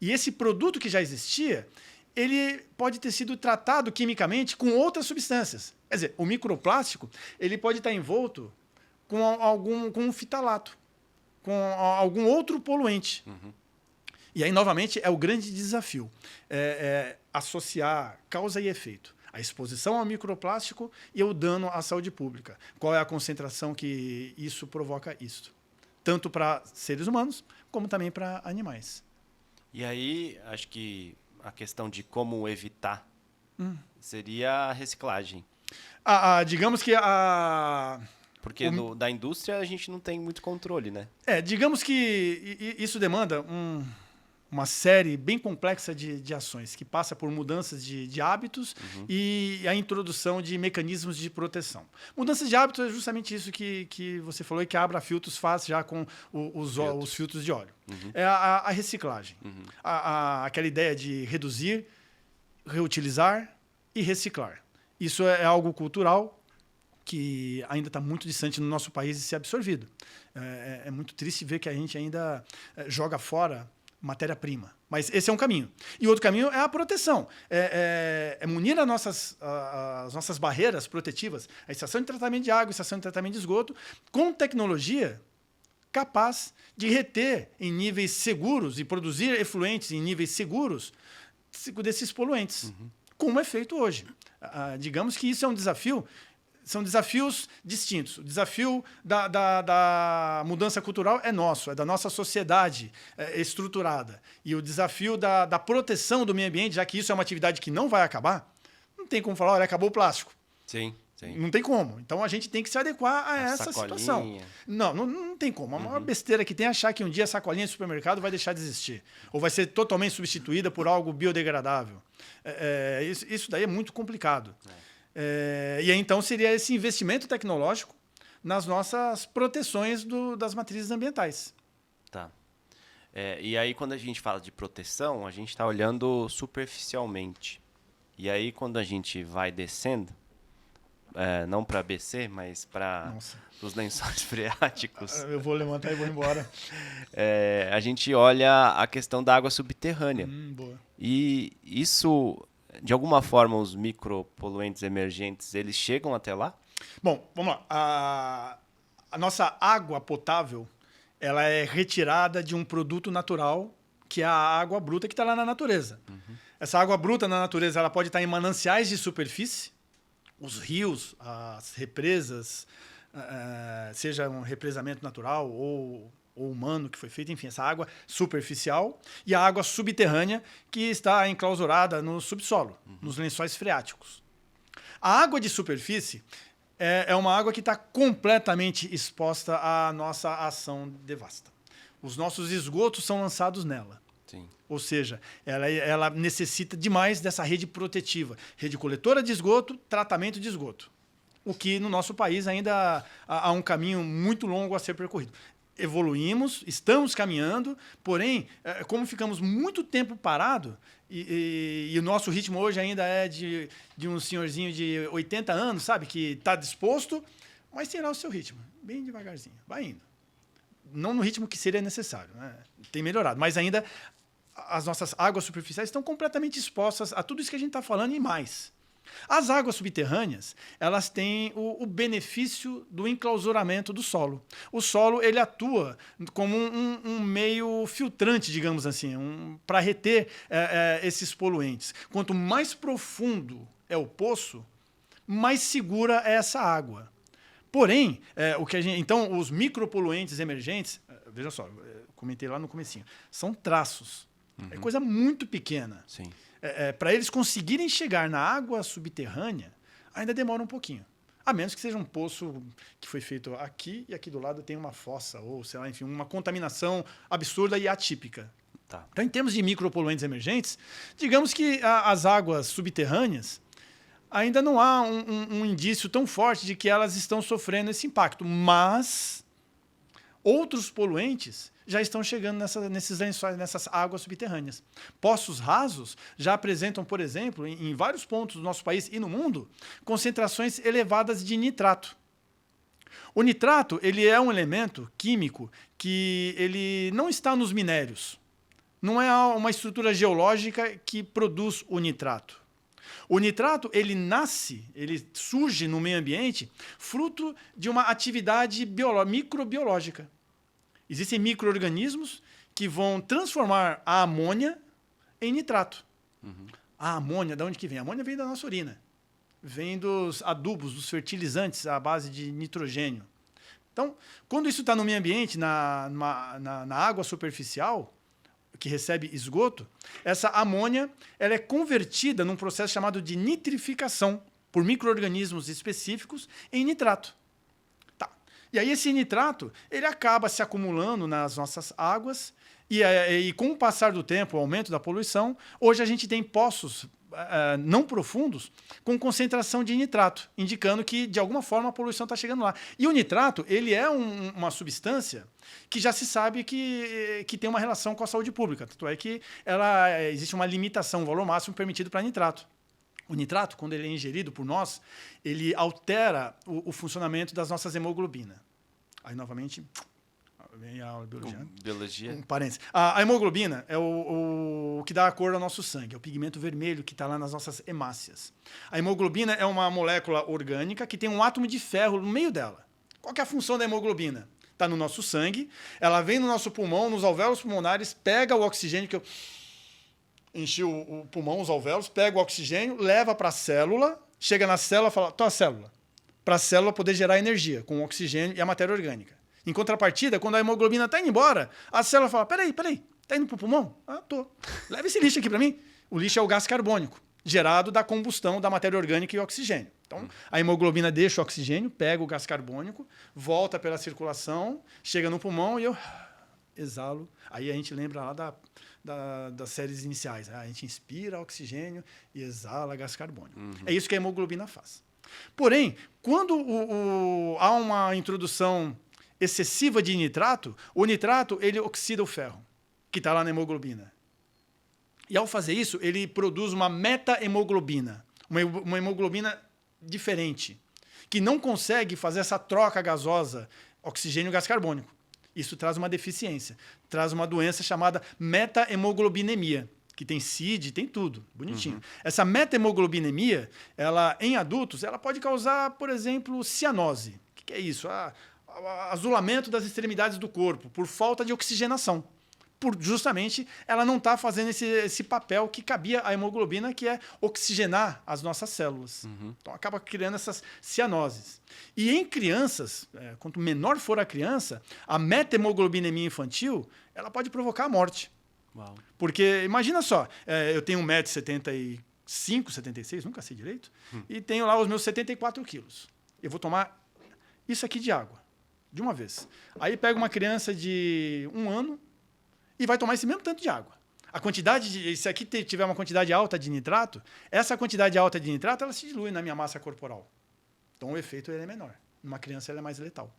E esse produto que já existia, ele pode ter sido tratado quimicamente com outras substâncias. Quer dizer, o microplástico ele pode estar envolto com com um fitalato, com algum outro poluente. E aí, novamente, é o grande desafio. Associar causa e efeito. A exposição ao microplástico e o dano à saúde pública. Qual é a concentração que isso provoca isso? Tanto para seres humanos, como também para animais. E aí, acho que a questão de como evitar seria a reciclagem. Digamos que Porque da indústria a gente não tem muito controle, né? Digamos que isso demanda uma série bem complexa de ações, que passa por mudanças de hábitos e a introdução de mecanismos de proteção. Mudanças de hábitos é justamente isso que você falou e que a Abra Filtros faz já com os filtros de óleo. É a reciclagem. Aquela ideia de reduzir, reutilizar e reciclar. Isso é algo cultural que ainda está muito distante no nosso país de ser absorvido. É muito triste ver que a gente ainda joga fora matéria-prima. Mas esse é um caminho. E outro caminho é a proteção. Munir as nossas barreiras protetivas, a estação de tratamento de água, a estação de tratamento de esgoto, com tecnologia capaz de reter em níveis seguros e produzir efluentes em níveis seguros desses poluentes, como é feito hoje. Digamos que isso é um desafio. São desafios distintos. O desafio da mudança cultural é nosso, é da nossa sociedade estruturada. E o desafio da proteção do meio ambiente, já que isso é uma atividade que não vai acabar, não tem como falar, olha, acabou o plástico. Sim. Não tem como. Então a gente tem que se adequar a essa situação. Não tem como. A maior besteira que tem é achar que um dia a sacolinha de supermercado vai deixar de existir. Ou vai ser totalmente substituída por algo biodegradável. Isso daí é muito complicado. E aí, então, seria esse investimento tecnológico nas nossas proteções das matrizes ambientais. Tá. E aí, quando a gente fala de proteção, a gente está olhando superficialmente. E aí, quando a gente vai descendo, não para ABC, mas para os lençóis freáticos... Eu vou levantar e vou embora. A gente olha a questão da água subterrânea. Boa. E isso... De alguma forma, os micropoluentes emergentes, eles chegam até lá? Bom, vamos lá. A nossa água potável ela é retirada de um produto natural que é a água bruta que está lá na natureza. Essa água bruta na natureza ela pode estar em mananciais de superfície, os rios, as represas, seja um represamento natural ou humano que foi feito, enfim, essa água superficial, e a água subterrânea que está enclausurada no subsolo, nos lençóis freáticos. A água de superfície é uma água que está completamente exposta à nossa ação devasta. Os nossos esgotos são lançados nela. Sim. Ou seja, ela necessita demais dessa rede protetiva. Rede coletora de esgoto, tratamento de esgoto. O que no nosso país ainda há um caminho muito longo a ser percorrido. Evoluímos, estamos caminhando, porém, como ficamos muito tempo parado, e o nosso ritmo hoje ainda é de um senhorzinho de 80 anos, sabe, que está disposto, mas tem lá o seu ritmo, bem devagarzinho, vai indo. Não no ritmo que seria necessário, né? Tem melhorado, mas ainda as nossas águas superficiais estão completamente expostas a tudo isso que a gente está falando e mais. As águas subterrâneas, elas têm o benefício do enclausuramento do solo. O solo ele atua como um meio filtrante, digamos assim, para reter esses poluentes. Quanto mais profundo é o poço, mais segura é essa água. Porém, então, os micropoluentes emergentes, veja só, comentei lá no comecinho, são traços. É coisa muito pequena. Sim. Para eles conseguirem chegar na água subterrânea, ainda demora um pouquinho. A menos que seja um poço que foi feito aqui e aqui do lado tem uma fossa, ou sei lá, enfim, uma contaminação absurda e atípica. Tá. Então, em termos de micropoluentes emergentes, digamos que as águas subterrâneas ainda não há um indício tão forte de que elas estão sofrendo esse impacto. Mas outros poluentes já estão chegando nesses lençóis, nessas águas subterrâneas. Poços rasos já apresentam, por exemplo, em vários pontos do nosso país e no mundo, concentrações elevadas de nitrato. O nitrato ele é um elemento químico que ele não está nos minérios. Não é uma estrutura geológica que produz o nitrato. O nitrato ele surge no meio ambiente fruto de uma atividade microbiológica. Existem micro-organismos que vão transformar a amônia em nitrato. A amônia, de onde que vem? A amônia vem da nossa urina. Vem dos adubos, dos fertilizantes à base de nitrogênio. Então, quando isso está no meio ambiente, na água superficial, que recebe esgoto, essa amônia ela é convertida num processo chamado de nitrificação por micro-organismos específicos em nitrato. E aí esse nitrato ele acaba se acumulando nas nossas águas e com o passar do tempo, o aumento da poluição, hoje a gente tem poços não profundos com concentração de nitrato, indicando que de alguma forma a poluição está chegando lá. E o nitrato ele é uma substância que já se sabe que tem uma relação com a saúde pública. Tanto é que existe uma limitação, um valor máximo permitido para nitrato. O nitrato, quando ele é ingerido por nós, ele altera o funcionamento das nossas hemoglobinas. Aí, novamente, vem a aula de biologia. Biologia. Um parênteses. A hemoglobina é o que dá a cor ao nosso sangue, é o pigmento vermelho que está lá nas nossas hemácias. A hemoglobina é uma molécula orgânica que tem um átomo de ferro no meio dela. Qual que é a função da hemoglobina? Está no nosso sangue, ela vem no nosso pulmão, nos alvéolos pulmonares, pega o oxigênio que eu enchi o pulmão, os alvéolos, pega o oxigênio, leva para a célula, chega na célula e fala, a célula. Para a célula poder gerar energia com o oxigênio e a matéria orgânica. Em contrapartida, quando a hemoglobina está indo embora, a célula fala, peraí, tá indo para o pulmão? Tô. Leva esse lixo aqui para mim. O lixo é o gás carbônico, gerado da combustão da matéria orgânica e oxigênio. Então, a hemoglobina deixa o oxigênio, pega o gás carbônico, volta pela circulação, chega no pulmão e eu exalo. Aí a gente lembra lá das séries iniciais. A gente inspira oxigênio e exala gás carbônico. É isso que a hemoglobina faz. Porém, quando há uma introdução excessiva de nitrato, o nitrato ele oxida o ferro, que está lá na hemoglobina. E ao fazer isso, ele produz uma meta-hemoglobina, uma hemoglobina diferente, que não consegue fazer essa troca gasosa oxigênio-gás carbônico. Isso traz uma deficiência, traz uma doença chamada meta-hemoglobinemia, que tem CID, tem tudo, bonitinho. Essa meta-hemoglobinemia, em adultos, ela pode causar, por exemplo, cianose. O que é isso? Azulamento das extremidades do corpo, por falta de oxigenação. justamente ela não está fazendo esse papel que cabia à hemoglobina, que é oxigenar as nossas células. Então acaba criando essas cianoses. E em crianças, quanto menor for a criança, a methemoglobinêmia infantil ela pode provocar a morte. Uau. Porque, imagina só, eu tenho 1,75 m, 76, nunca sei direito, e tenho lá os meus 74 quilos. Eu vou tomar isso aqui de água, de uma vez. Aí pega uma criança de 1 ano e vai tomar esse mesmo tanto de água. Se aqui tiver uma quantidade alta de nitrato, essa quantidade alta de nitrato ela se dilui na minha massa corporal. Então o efeito ele é menor. Numa criança ela é mais letal.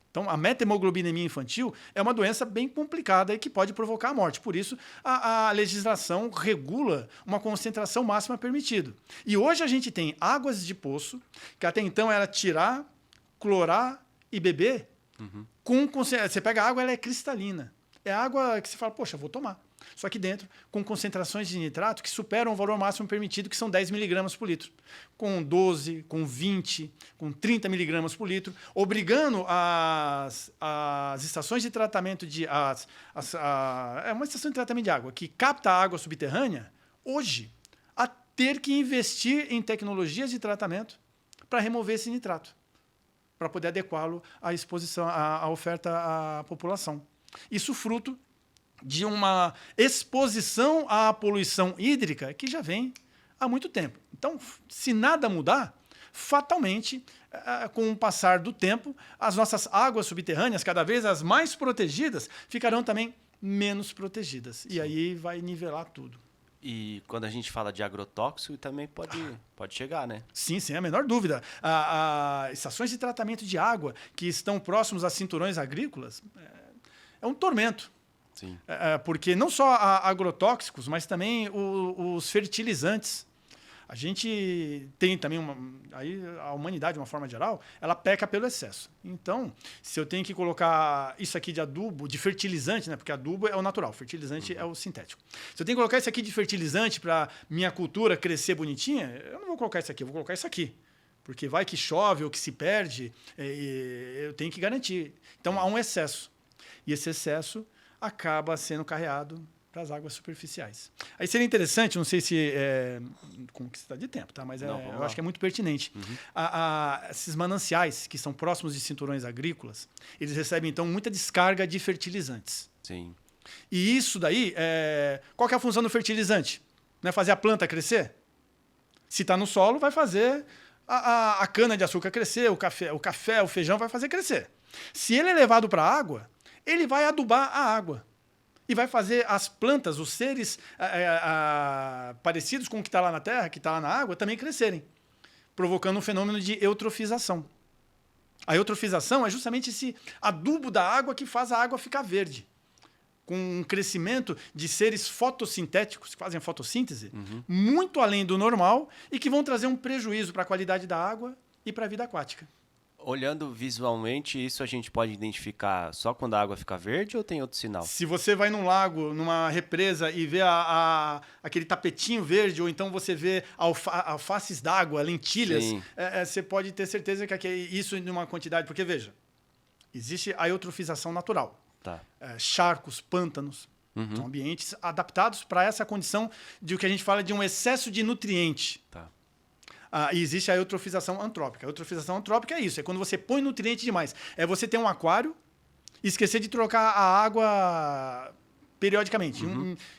Então, a methemoglobinêmia infantil é uma doença bem complicada e que pode provocar a morte. Por isso, a legislação regula uma concentração máxima permitida. E hoje a gente tem águas de poço, que até então era tirar, clorar e beber. Você pega a água, ela é cristalina. É água que você fala, poxa, vou tomar. Só que dentro, com concentrações de nitrato que superam o valor máximo permitido, que são 10 miligramas por litro. Com 12, com 20, com 30 miligramas por litro, obrigando as estações de tratamento é uma estação de tratamento de água que capta a água subterrânea, hoje, a ter que investir em tecnologias de tratamento para remover esse nitrato, para poder adequá-lo à exposição, à oferta à população. Isso fruto de uma exposição à poluição hídrica que já vem há muito tempo. Então, se nada mudar, fatalmente, com o passar do tempo, as nossas águas subterrâneas, cada vez as mais protegidas, ficarão também menos protegidas. E aí vai nivelar tudo. E quando a gente fala de agrotóxico, também pode chegar, né? Sim, sem a menor dúvida. As estações de tratamento de água que estão próximos a cinturões agrícolas é um tormento. Sim. Porque não só agrotóxicos, mas também os fertilizantes. A gente tem também aí a humanidade, de uma forma geral, ela peca pelo excesso. Então, se eu tenho que colocar isso aqui de adubo, de fertilizante, né? Porque adubo é o natural, fertilizante é o sintético. Se eu tenho que colocar isso aqui de fertilizante para minha cultura crescer bonitinha, eu não vou colocar isso aqui, eu vou colocar isso aqui. Porque vai que chove ou que se perde, eu tenho que garantir. Então, há um excesso. E esse excesso acaba sendo carreado para as águas superficiais. Aí seria interessante, não sei se como que você está de tempo, tá? Mas eu acho que é muito pertinente. Esses mananciais que são próximos de cinturões agrícolas, eles recebem, então, muita descarga de fertilizantes. Sim. E isso daí, qual que é a função do fertilizante? Não é fazer a planta crescer? Se está no solo, vai fazer a cana-de-açúcar crescer, o café, o feijão vai fazer crescer. Se ele é levado para a água, ele vai adubar a água e vai fazer as plantas, os seres parecidos com o que está lá na terra, que está lá na água, também crescerem, provocando um fenômeno de eutrofização. A eutrofização é justamente esse adubo da água que faz a água ficar verde, com um crescimento de seres fotossintéticos, que fazem a fotossíntese, muito além do normal e que vão trazer um prejuízo para a qualidade da água e para a vida aquática. Olhando visualmente, isso a gente pode identificar só quando a água fica verde ou tem outro sinal? Se você vai num lago, numa represa e vê aquele tapetinho verde, ou então você vê alfaces d'água, lentilhas, você pode ter certeza que isso em uma quantidade... Porque, veja, existe a eutrofização natural. Tá. Charcos, pântanos, são ambientes adaptados para essa condição de o que a gente fala de um excesso de nutriente. Tá. E existe a eutrofização antrópica. A eutrofização antrópica é isso, é quando você põe nutriente demais. É você ter um aquário e esquecer de trocar a água periodicamente.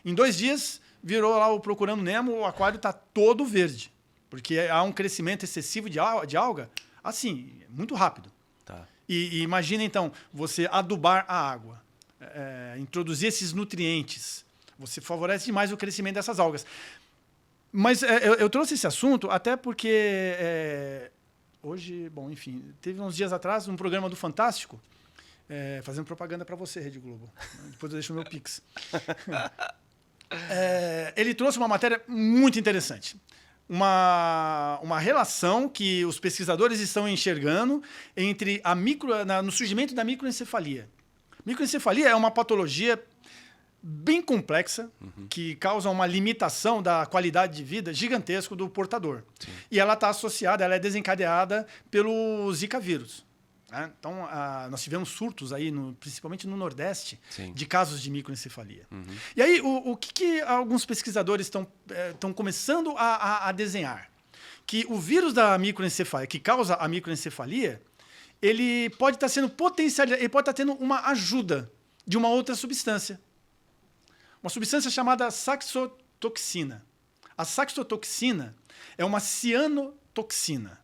Em 2 dias, virou lá o Procurando Nemo, o aquário está todo verde. Porque há um crescimento excessivo de alga, assim, muito rápido. Tá. E imagina, então, você adubar a água, introduzir esses nutrientes. Você favorece demais o crescimento dessas algas. Mas eu trouxe esse assunto até porque hoje, bom, enfim, teve uns dias atrás um programa do Fantástico, fazendo propaganda para você, Rede Globo. Depois eu deixo o meu Pix. Ele trouxe uma matéria muito interessante. Uma relação que os pesquisadores estão enxergando entre no surgimento da microencefalia. Microencefalia é uma patologia bem complexa, que causa uma limitação da qualidade de vida gigantesco do portador. Sim. E ela está associada, ela é desencadeada pelo Zika vírus. Né? Então, nós tivemos surtos aí, principalmente no Nordeste, Sim. de casos de microencefalia. E aí, o que alguns pesquisadores estão começando a desenhar? Que o vírus da microencefalia, que causa a microencefalia, ele pode estar sendo potencializado, ele pode estar tendo uma ajuda de uma outra substância. Uma substância chamada saxitoxina. A saxitoxina é uma cianotoxina.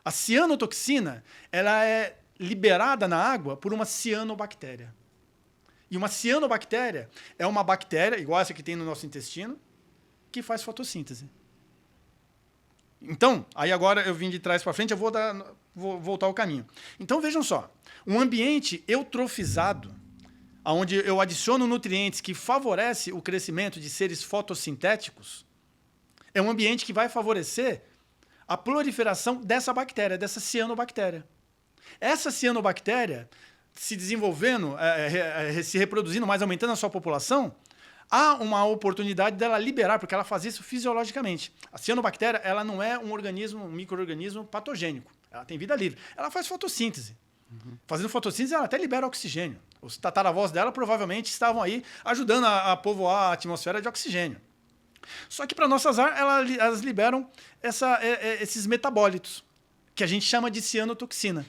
A cianotoxina, ela é liberada na água por uma cianobactéria. E uma cianobactéria é uma bactéria, igual essa que tem no nosso intestino, que faz fotossíntese. Então, aí agora eu vim de trás para frente, eu vou voltar ao caminho. Então, vejam só. Um ambiente eutrofizado, onde eu adiciono nutrientes que favorece o crescimento de seres fotossintéticos, é um ambiente que vai favorecer a proliferação dessa bactéria, dessa cianobactéria. Essa cianobactéria, se desenvolvendo, se reproduzindo, mais aumentando a sua população, há uma oportunidade dela liberar, porque ela faz isso fisiologicamente. A cianobactéria, ela não é um micro-organismo patogênico. Ela tem vida livre. Ela faz fotossíntese. Fazendo fotossíntese, ela até libera oxigênio. Os tataravós dela provavelmente estavam aí ajudando a povoar a atmosfera de oxigênio. Só que para nosso azar, elas liberam esses metabólitos, que a gente chama de cianotoxina.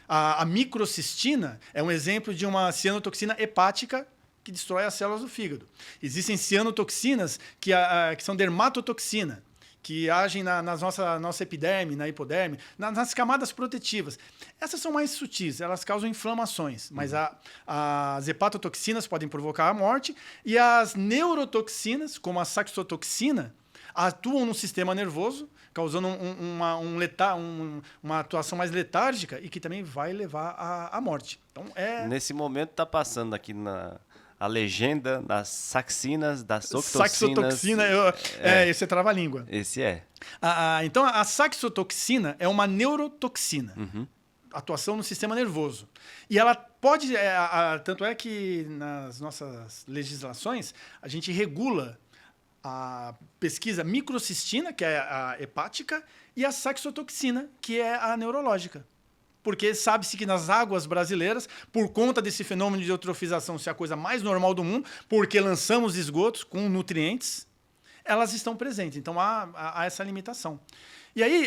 A microcistina é um exemplo de uma cianotoxina hepática que destrói as células do fígado. Existem cianotoxinas que são dermatotoxina, que agem na nossa epiderme, na hipoderme, nas camadas protetivas. Essas são mais sutis, elas causam inflamações, mas as hepatotoxinas podem provocar a morte e as neurotoxinas, como a saxitoxina, atuam no sistema nervoso, causando uma atuação mais letárgica e que também vai levar à morte. Então, Nesse momento está passando aqui a legenda das saxinas, das octoxinas. Saxitoxina, esse é trava-língua. Esse é. Então, a saxitoxina é uma neurotoxina. Atuação no sistema nervoso. E ela pode... tanto é que nas nossas legislações, a gente regula a pesquisa microcistina, que é a hepática, e a saxitoxina, que é a neurológica. Porque sabe-se que nas águas brasileiras, por conta desse fenômeno de eutrofização ser a coisa mais normal do mundo, porque lançamos esgotos com nutrientes, elas estão presentes. Então, há essa limitação. E aí,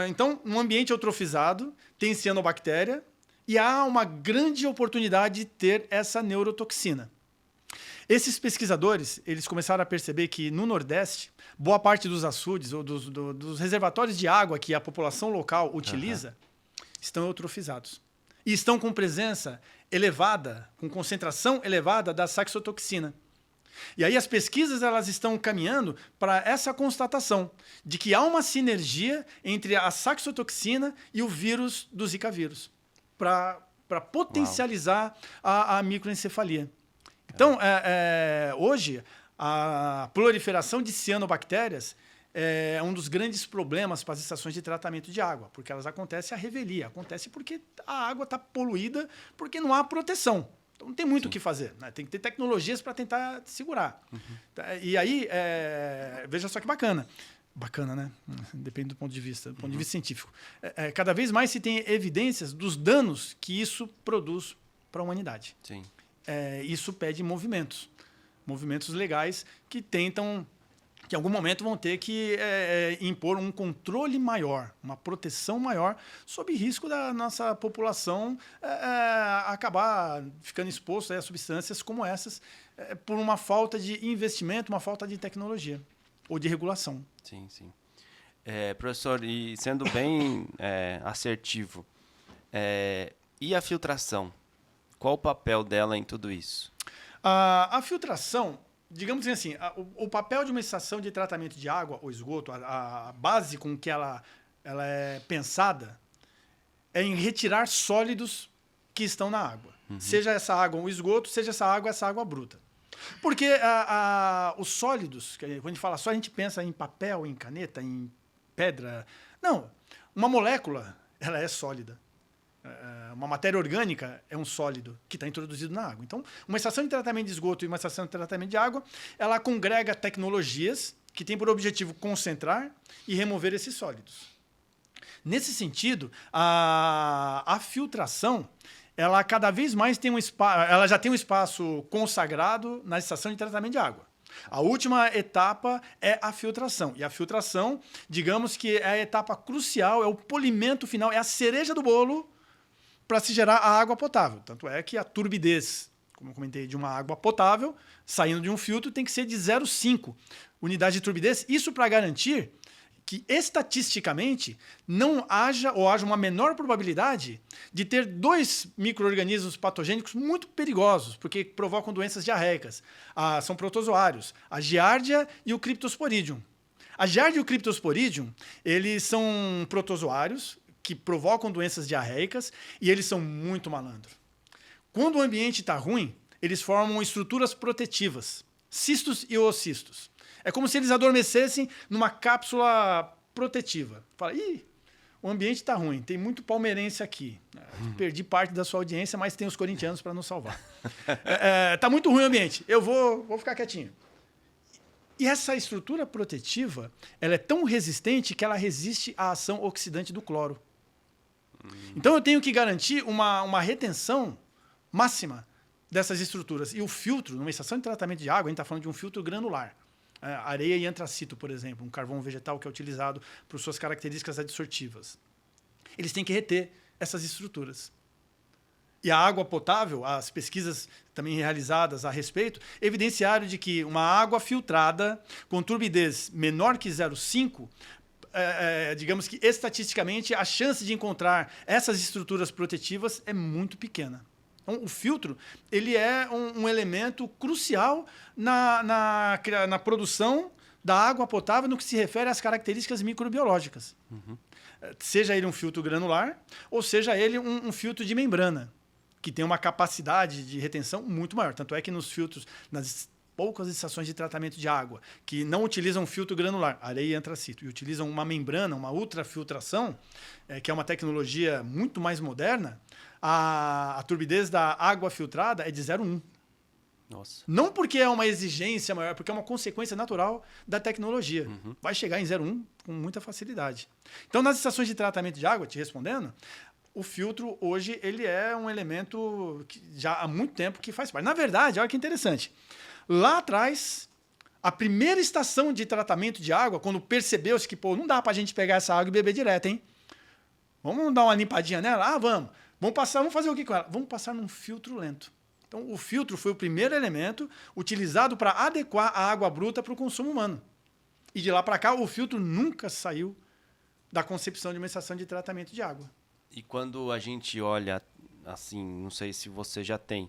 então, um ambiente eutrofizado tem cianobactéria e há uma grande oportunidade de ter essa neurotoxina. Esses pesquisadores, eles começaram a perceber que no Nordeste, boa parte dos açudes ou dos reservatórios de água que a população local utiliza, estão eutrofizados. E estão com presença elevada, com concentração elevada da saxitoxina. E aí as pesquisas elas estão caminhando para essa constatação de que há uma sinergia entre a saxitoxina e o vírus do Zika vírus, para potencializar a microencefalia. Então, hoje, a proliferação de cianobactérias é um dos grandes problemas para as estações de tratamento de água, porque elas acontecem à revelia, acontece porque a água está poluída, porque não há proteção. Então não tem muito o que fazer, né? Tem que ter tecnologias para tentar segurar. E aí, veja só que bacana. Bacana, né? Depende do ponto de vista científico. Cada vez mais se tem evidências dos danos que isso produz para a humanidade. Sim. Isso pede movimentos legais que tentam... que em algum momento vão ter que impor um controle maior, uma proteção maior, sob risco da nossa população acabar ficando exposta a substâncias como essas, por uma falta de investimento, uma falta de tecnologia ou de regulação. Sim, sim. Professor, e sendo bem assertivo, e a filtração? Qual o papel dela em tudo isso? A filtração... Digamos assim, o papel de uma estação de tratamento de água ou esgoto, a base com que ela é pensada, é em retirar sólidos que estão na água. Seja essa água um esgoto, seja essa água bruta. Porque os sólidos, quando a gente fala sólido, a gente pensa em papel, em caneta, em pedra. Não, uma molécula, ela é sólida. Uma matéria orgânica é um sólido que está introduzido na água. Então, uma estação de tratamento de esgoto e uma estação de tratamento de água, ela congrega tecnologias que têm por objetivo concentrar e remover esses sólidos. Nesse sentido, a filtração, ela cada vez mais tem ela já tem um espaço consagrado na estação de tratamento de água. A última etapa é a filtração. E a filtração, digamos que é a etapa crucial, é o polimento final, é a cereja do bolo para se gerar a água potável. Tanto é que a turbidez, como eu comentei, de uma água potável, saindo de um filtro, tem que ser de 0,5 unidade de turbidez. Isso para garantir que, estatisticamente, não haja ou haja uma menor probabilidade de ter 2 micro-organismos patogênicos muito perigosos, porque provocam doenças diarreicas. São protozoários, a Giardia e o Cryptosporidium. A Giardia e o Cryptosporidium, eles são protozoários que provocam doenças diarreicas e eles são muito malandros. Quando o ambiente está ruim, eles formam estruturas protetivas, cistos e oocistos. É como se eles adormecessem numa cápsula protetiva. Fala, o ambiente está ruim, tem muito palmeirense aqui. Perdi parte da sua audiência, mas tem os corintianos para nos salvar. Está muito ruim o ambiente, eu vou ficar quietinho. E essa estrutura protetiva, ela é tão resistente que ela resiste à ação oxidante do cloro. Então eu tenho que garantir uma retenção máxima dessas estruturas. E o filtro, numa estação de tratamento de água, a gente está falando de um filtro granular. Areia e antracito, por exemplo, um carvão vegetal que é utilizado por suas características adsortivas. Eles têm que reter essas estruturas. E a água potável, as pesquisas também realizadas a respeito, evidenciaram de que uma água filtrada com turbidez menor que 0,5, digamos que estatisticamente a chance de encontrar essas estruturas protetivas é muito pequena. Então, o filtro ele é um elemento crucial na produção da água potável no que se refere às características microbiológicas. Uhum. Seja ele um filtro granular ou seja ele um filtro de membrana, que tem uma capacidade de retenção muito maior. Tanto é que nos filtros, nas poucas estações de tratamento de água que não utilizam filtro granular, areia e antracito, e utilizam uma membrana, uma ultrafiltração, que é uma tecnologia muito mais moderna, a turbidez da água filtrada é de 0,1. Nossa. Não porque é uma exigência maior, porque é uma consequência natural da tecnologia. Uhum. Vai chegar em 0,1 com muita facilidade. Então, nas estações de tratamento de água, te respondendo, o filtro hoje ele é um elemento que já há muito tempo que faz parte. Na verdade, olha que interessante. Lá atrás, a primeira estação de tratamento de água, quando percebeu-se que não dá para a gente pegar essa água e beber direto, hein? Vamos dar uma limpadinha nela? Vamos. Vamos fazer o que com ela? Vamos passar num filtro lento. Então, o filtro foi o primeiro elemento utilizado para adequar a água bruta para o consumo humano. E de lá para cá, o filtro nunca saiu da concepção de uma estação de tratamento de água. E quando a gente olha, assim, não sei se você já tem,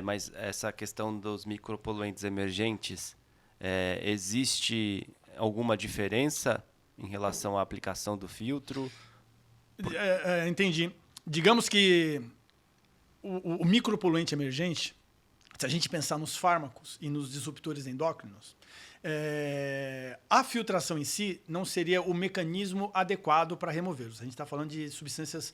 mas essa questão dos micropoluentes emergentes, existe alguma diferença em relação à aplicação do filtro? Entendi. Digamos que o micropoluente emergente, se a gente pensar nos fármacos e nos disruptores endócrinos, a filtração em si não seria o mecanismo adequado para removê-los. A gente está falando de substâncias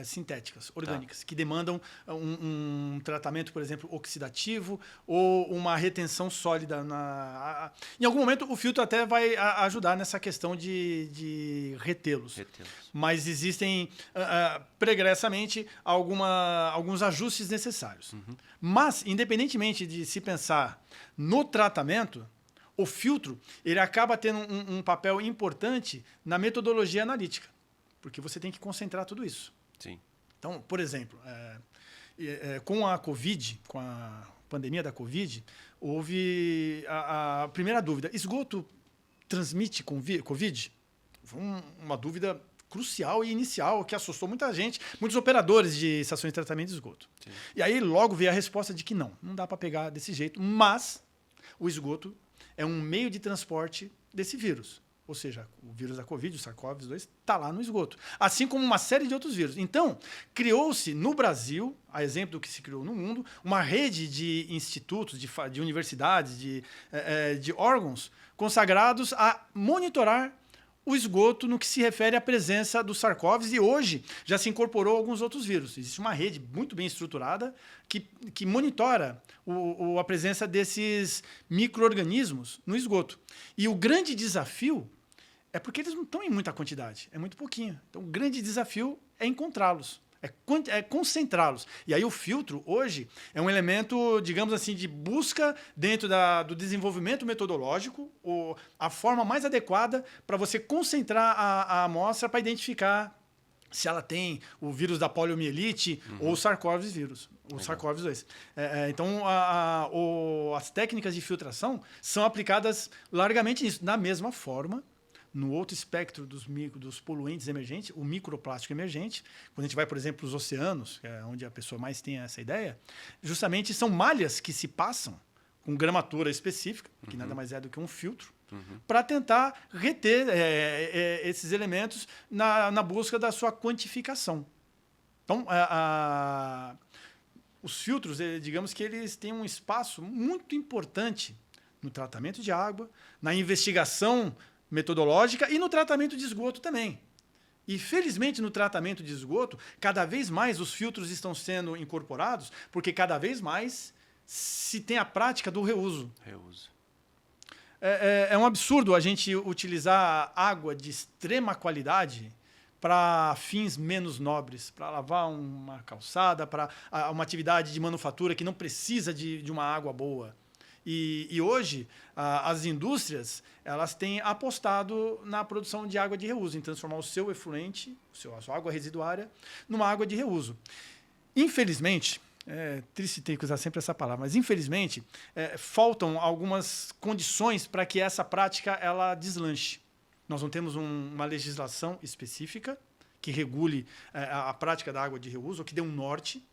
sintéticas, orgânicas, que demandam um tratamento, por exemplo, oxidativo ou uma retenção sólida. Em algum momento, o filtro até vai ajudar nessa questão de retê-los. Mas existem, pregressamente, alguns ajustes necessários. Uhum. Mas, independentemente de se pensar no tratamento, o filtro ele acaba tendo um papel importante na metodologia analítica, porque você tem que concentrar tudo isso. Sim. Então, por exemplo, com a Covid, com a pandemia da Covid, houve a primeira dúvida: esgoto transmite Covid? Foi uma dúvida crucial e inicial que assustou muita gente, muitos operadores de estações de tratamento de esgoto. Sim. E aí logo veio a resposta de que não dá para pegar desse jeito, mas o esgoto é um meio de transporte desse vírus. Ou seja, o vírus da Covid, o SARS-CoV-2, está lá no esgoto. Assim como uma série de outros vírus. Então, criou-se no Brasil, a exemplo do que se criou no mundo, uma rede de institutos, de universidades, de órgãos consagrados a monitorar o esgoto no que se refere à presença do SARS-CoV, e hoje já se incorporou alguns outros vírus. Existe uma rede muito bem estruturada que monitora a presença desses micro-organismos no esgoto. E o grande desafio É porque eles não estão em muita quantidade, é muito pouquinho. Então, o grande desafio é encontrá-los, é concentrá-los. E aí o filtro, hoje, é um elemento, digamos assim, de busca dentro do desenvolvimento metodológico, a forma mais adequada para você concentrar a amostra para identificar se ela tem o vírus da poliomielite ou o Sarcovis vírus. O Sarcovis 2. Então, as técnicas de filtração são aplicadas largamente nisso. Da mesma forma, no outro espectro dos poluentes emergentes, o microplástico emergente, quando a gente vai, por exemplo, para os oceanos, que é onde a pessoa mais tem essa ideia, justamente são malhas que se passam com gramatura específica, que nada mais é do que um filtro, para tentar reter esses elementos na busca da sua quantificação. Então, os filtros, digamos que eles têm um espaço muito importante no tratamento de água, na investigação metodológica e no tratamento de esgoto também. E, felizmente, no tratamento de esgoto, cada vez mais os filtros estão sendo incorporados, porque cada vez mais se tem a prática do reuso. É um absurdo a gente utilizar água de extrema qualidade para fins menos nobres, para lavar uma calçada, para uma atividade de manufatura que não precisa de uma água boa. E hoje, as indústrias elas têm apostado na produção de água de reuso, em transformar o seu efluente, a sua água residuária, numa água de reuso. Infelizmente, é triste ter que usar sempre essa palavra, mas infelizmente faltam algumas condições para que essa prática ela deslanche. Nós não temos uma legislação específica que regule a prática da água de reuso, ou que dê um norte,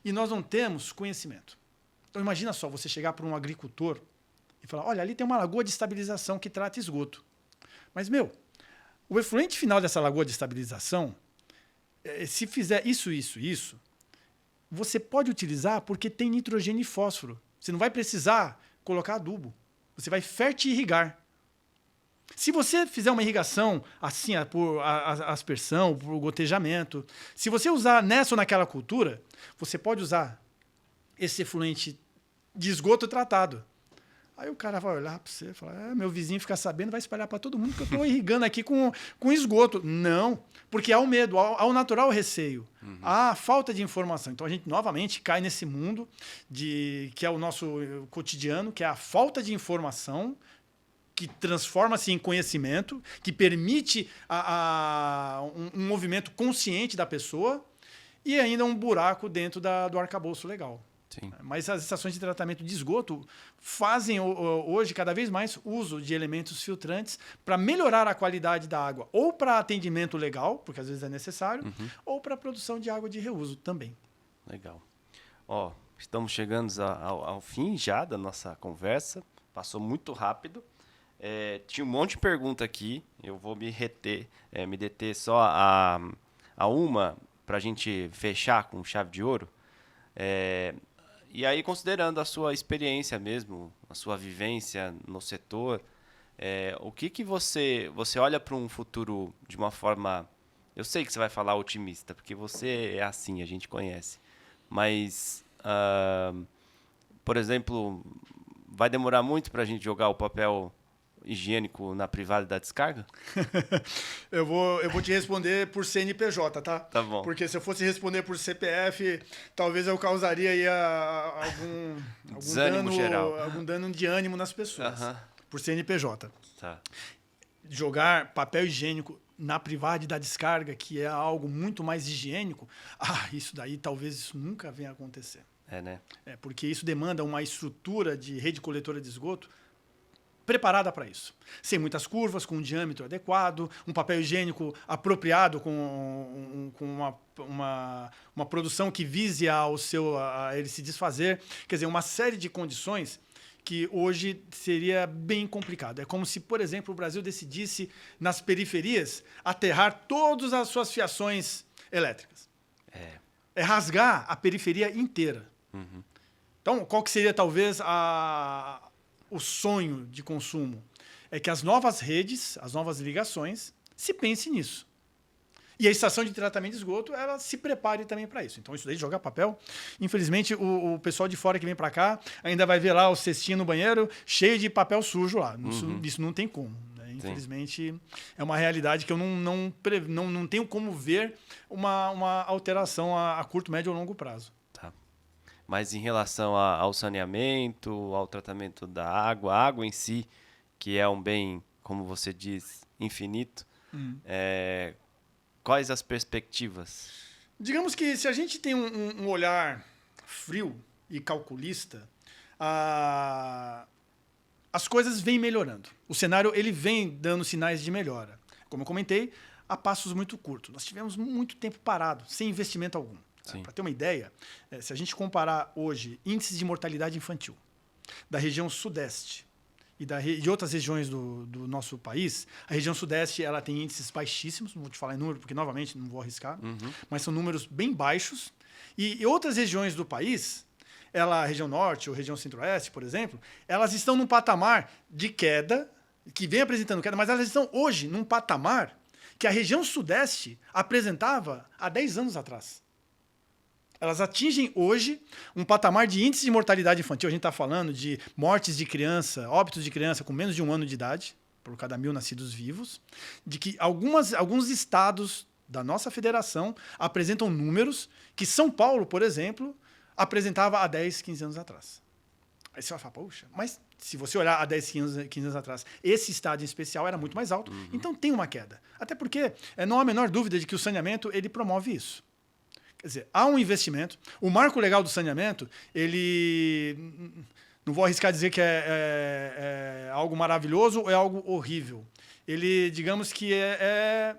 e nós não temos conhecimento. Então, imagina só, você chegar para um agricultor e falar, olha, ali tem uma lagoa de estabilização que trata esgoto. Mas, o efluente final dessa lagoa de estabilização, se fizer isso, você pode utilizar porque tem nitrogênio e fósforo. Você não vai precisar colocar adubo. Você vai fertirrigar. Se você fizer uma irrigação assim, por aspersão, por gotejamento, se você usar nessa ou naquela cultura, você pode usar esse efluente de esgoto tratado. Aí o cara vai olhar para você e falar, meu vizinho fica sabendo, vai espalhar para todo mundo que eu estou irrigando aqui com esgoto. Não, porque há o medo, há o natural receio, há a falta de informação. Então a gente novamente cai nesse mundo que é o nosso cotidiano, que é a falta de informação, que transforma-se em conhecimento, que permite um movimento consciente da pessoa e ainda um buraco dentro do arcabouço legal. Sim. Mas as estações de tratamento de esgoto fazem hoje cada vez mais uso de elementos filtrantes para melhorar a qualidade da água, ou para atendimento legal, porque às vezes é necessário, ou para a produção de água de reuso também. Legal. Estamos chegando ao fim já da nossa conversa, passou muito rápido. Tinha um monte de pergunta aqui, eu vou me deter só a uma para a gente fechar com chave de ouro. E aí, considerando a sua experiência mesmo, a sua vivência no setor, o que você olha para um futuro de uma forma... Eu sei que você vai falar otimista, porque você é assim, a gente conhece. Mas, por exemplo, vai demorar muito para a gente jogar o papel higiênico na privada da descarga? Eu vou te responder por CNPJ, tá? Tá bom. Porque se eu fosse responder por CPF, talvez eu causaria aí algum desânimo dano geral. Algum dano de ânimo nas pessoas. Por CNPJ. Tá. Jogar papel higiênico na privada da descarga, que é algo muito mais higiênico, isso daí talvez isso nunca venha a acontecer. Né? Porque isso demanda uma estrutura de rede coletora de esgoto preparada para isso. Sem muitas curvas, com um diâmetro adequado, um papel higiênico apropriado, com uma produção que vise a ele se desfazer. Quer dizer, uma série de condições que hoje seria bem complicado. É como se, por exemplo, o Brasil decidisse, nas periferias, aterrar todas as suas fiações elétricas. É rasgar a periferia inteira. Então, qual que seria, talvez, o sonho de consumo? É que as novas redes, as novas ligações, se pense nisso. E a estação de tratamento de esgoto, ela se prepare também para isso. Então, isso daí, jogar papel. Infelizmente, o pessoal de fora que vem para cá ainda vai ver lá o cestinho no banheiro cheio de papel sujo lá. Isso não tem como. Né? Infelizmente, é uma realidade que eu não tenho como ver uma alteração a curto, médio ou longo prazo. Tá. Mas em relação ao saneamento, ao tratamento da água, a água em si, que é um bem, como você diz, infinito, quais as perspectivas? Digamos que se a gente tem um olhar frio e calculista, as coisas vêm melhorando. O cenário ele vem dando sinais de melhora. Como eu comentei, a passos muito curtos. Nós tivemos muito tempo parado, sem investimento algum. Para ter uma ideia, se a gente comparar hoje índices de mortalidade infantil da região sudeste e de outras regiões do nosso país, a região sudeste ela tem índices baixíssimos, não vou te falar em número, porque novamente não vou arriscar, mas são números bem baixos. E outras regiões do país, a região norte ou região centro-oeste, por exemplo, elas estão num patamar de queda, que vem apresentando queda, mas elas estão hoje num patamar que a região sudeste apresentava há 10 anos atrás. Elas atingem hoje um patamar de índice de mortalidade infantil. A gente está falando de mortes de criança, óbitos de criança com menos de 1 ano de idade, por cada 1.000 nascidos vivos, de que alguns estados da nossa federação apresentam números que São Paulo, por exemplo, apresentava há 10, 15 anos atrás. Aí você vai falar, poxa, mas se você olhar há 10, 15 anos atrás, esse estado em especial era muito mais alto, então tem uma queda. Até porque não há a menor dúvida de que o saneamento ele promove isso. Quer dizer, há um investimento. O marco legal do saneamento, ele... Não vou arriscar dizer que é algo maravilhoso ou é algo horrível. Ele, digamos que é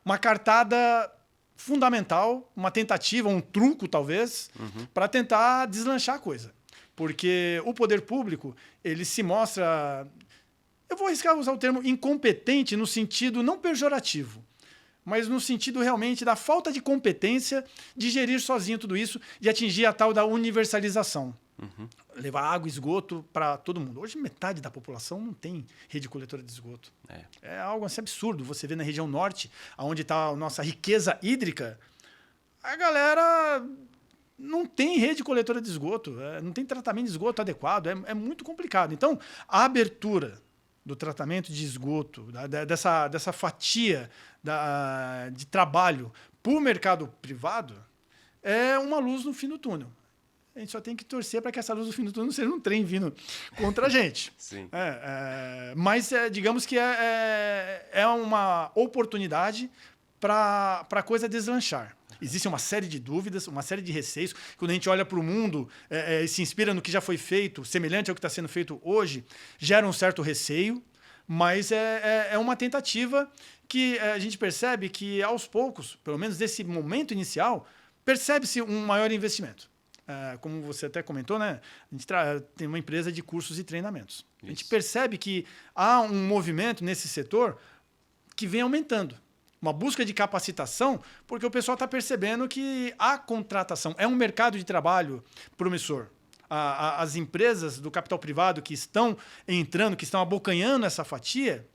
uma cartada fundamental, uma tentativa, um truco, talvez, para tentar deslanchar a coisa. Porque o poder público, ele se mostra... Eu vou arriscar usar o termo incompetente no sentido não pejorativo, mas no sentido realmente da falta de competência de gerir sozinho tudo isso e atingir a tal da universalização. Levar água e esgoto para todo mundo. Hoje, metade da população não tem rede coletora de esgoto. É algo assim absurdo. Você vê na região norte, onde está a nossa riqueza hídrica, a galera não tem rede coletora de esgoto, não tem tratamento de esgoto adequado, é muito complicado. Então, a abertura do tratamento de esgoto, dessa fatia de trabalho para o mercado privado, é uma luz no fim do túnel. A gente só tem que torcer para que essa luz no fim do túnel não seja um trem vindo contra a gente. Sim. Mas digamos que é uma oportunidade para a coisa deslanchar. Existe uma série de dúvidas, uma série de receios. Quando a gente olha para o mundo e se inspira no que já foi feito, semelhante ao que está sendo feito hoje, gera um certo receio, mas é uma tentativa que a gente percebe que, aos poucos, pelo menos nesse momento inicial, percebe-se um maior investimento. Como você até comentou, né? A gente tem uma empresa de cursos e treinamentos. Isso. A gente percebe que há um movimento nesse setor que vem aumentando. Uma busca de capacitação, porque o pessoal está percebendo que a contratação é um mercado de trabalho promissor. As empresas do capital privado que estão entrando, que estão abocanhando essa fatia,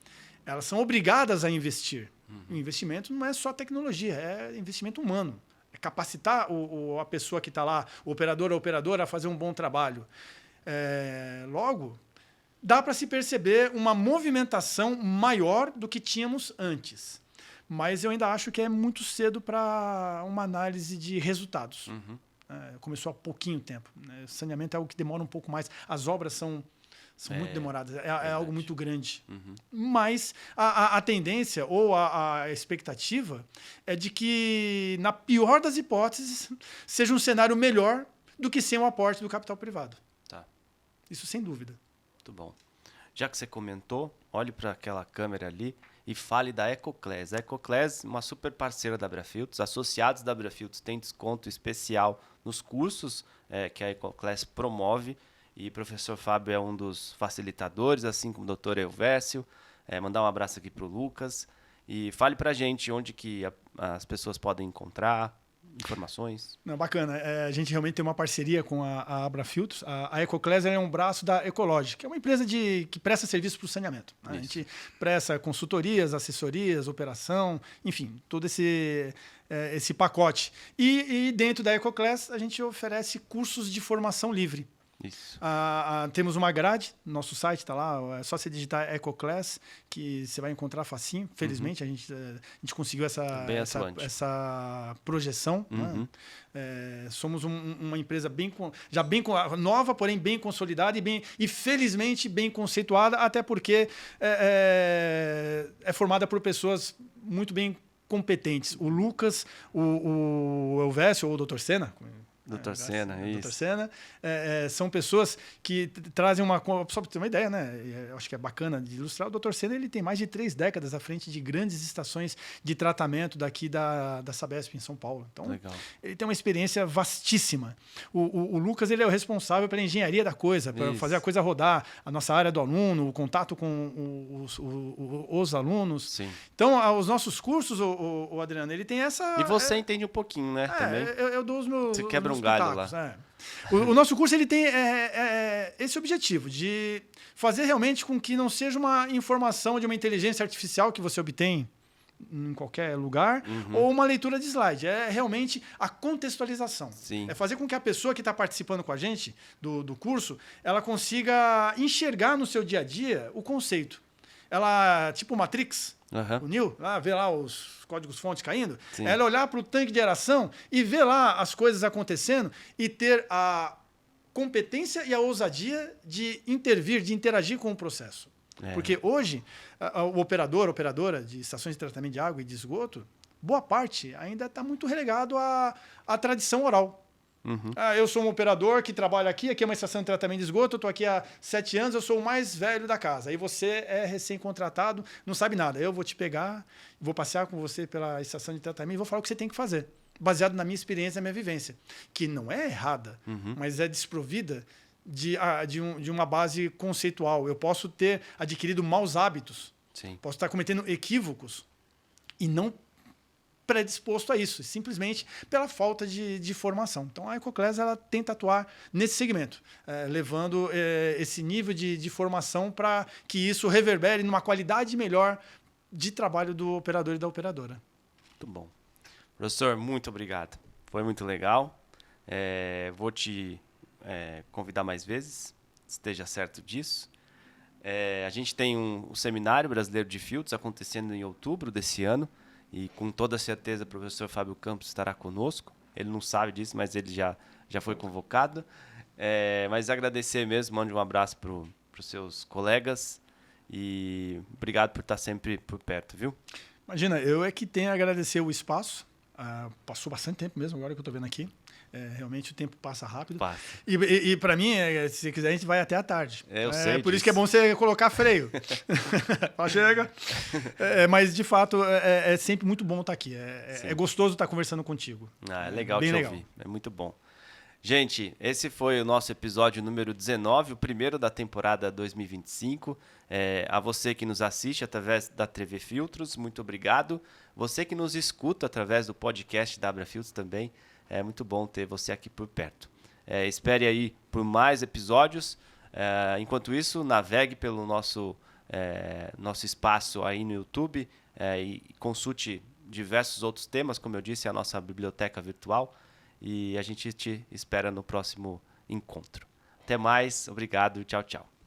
elas são obrigadas a investir. O investimento não é só tecnologia, é investimento humano. É capacitar a pessoa que está lá, o operador ou a operadora, a fazer um bom trabalho. Logo, dá para se perceber uma movimentação maior do que tínhamos antes. Mas eu ainda acho que é muito cedo para uma análise de resultados. Começou há pouquinho tempo. Saneamento é algo que demora um pouco mais. As obras são muito demoradas. É algo muito grande. Mas a tendência ou a expectativa é de que, na pior das hipóteses, seja um cenário melhor do que sem o aporte do capital privado. Tá. Isso sem dúvida. Muito bom. Já que você comentou, olhe para aquela câmera ali e fale da Ecoclass. A Ecoclass, uma super parceira da Abrafiltros. Associados da Abrafiltros têm desconto especial nos cursos que a Ecoclass promove. E o professor Fábio é um dos facilitadores, assim como o doutor Elvésio. Mandar um abraço aqui para o Lucas. E fale para a gente onde que as pessoas podem encontrar informações. Não, bacana. A gente realmente tem uma parceria com a Abrafiltros. A Ecoclass é um braço da Ecologic, que é uma empresa que presta serviço para o saneamento. A gente presta consultorias, assessorias, operação, enfim, todo esse pacote. E dentro da Ecoclass, a gente oferece cursos de formação livre. Isso. Temos uma grade, nosso site está lá, é só você digitar EcoClass, que você vai encontrar facinho. Felizmente, a gente conseguiu essa projeção. Né? Somos uma empresa nova, porém bem consolidada e felizmente bem conceituada, até porque é formada por pessoas muito bem competentes. O Lucas, o Elvésio ou o Dr. Senna, Dr. Senna, isso. Dr. Senna, são pessoas que trazem só para ter uma ideia, né? Eu acho que é bacana de ilustrar. O Dr. Senna ele tem mais de 3 décadas à frente de grandes estações de tratamento daqui da Sabesp em São Paulo. Então, legal. Ele tem uma experiência vastíssima. O Lucas ele é o responsável pela engenharia da coisa, para fazer a coisa rodar, a nossa área do aluno, o contato com os alunos. Sim. Então, os nossos cursos, o Adriano, ele tem essa... E você entende um pouquinho, né? Também. Eu dou os meus... Você quebra um galho lá. O nosso curso ele tem esse objetivo de fazer realmente com que não seja uma informação de uma inteligência artificial que você obtém em qualquer lugar ou uma leitura de slide. É realmente a contextualização. Sim. É fazer com que a pessoa que está participando com a gente do curso ela consiga enxergar no seu dia a dia o conceito. Ela, tipo Matrix, o Neo, vê lá os códigos-fontes caindo, ela olhar para o tanque de aeração e ver lá as coisas acontecendo e ter a competência e a ousadia de intervir, de interagir com o processo. Porque hoje, o operadora de estações de tratamento de água e de esgoto, boa parte ainda está muito relegado à tradição oral. Eu sou um operador que trabalha aqui é uma estação de tratamento de esgoto, eu estou aqui há 7 anos, eu sou o mais velho da casa. Aí você é recém-contratado, não sabe nada. Eu vou te pegar, vou passear com você pela estação de tratamento e vou falar o que você tem que fazer, baseado na minha experiência e na minha vivência, que não é errada, mas é desprovida de uma base conceitual. Eu posso ter adquirido maus hábitos, posso estar cometendo equívocos e não predisposto a isso, simplesmente pela falta de formação. Então, a EcoClass ela tenta atuar nesse segmento, levando esse nível de formação para que isso reverbere numa qualidade melhor de trabalho do operador e da operadora. Muito bom. Professor, muito obrigado. Foi muito legal. Vou te convidar mais vezes, esteja certo disso. A gente tem o Seminário Brasileiro de Filtros acontecendo em outubro desse ano. E com toda certeza o professor Fábio Campos estará conosco. Ele não sabe disso, mas ele já foi convocado. Mas agradecer mesmo, mande um abraço para os seus colegas. E obrigado por estar sempre por perto, viu? Imagina, eu é que tenho a agradecer o espaço. Passou bastante tempo mesmo, agora que eu estou vendo aqui. Realmente o tempo passa rápido. Passa. E para mim, se quiser, a gente vai até a tarde. Eu sei por isso que é bom você colocar freio. Chega. Mas, de fato, é sempre muito bom estar aqui. É gostoso estar conversando contigo. É legal te ouvir. É muito bom. Gente, esse foi o nosso episódio número 19, o primeiro da temporada 2025. A você que nos assiste através da TV Filtros, muito obrigado. Você que nos escuta através do podcast da Abra Filtros também, é muito bom ter você aqui por perto. Espere aí por mais episódios. Enquanto isso, navegue pelo nosso espaço aí no YouTube e consulte diversos outros temas, como eu disse, a nossa biblioteca virtual. E a gente te espera no próximo encontro. Até mais, obrigado, tchau, tchau.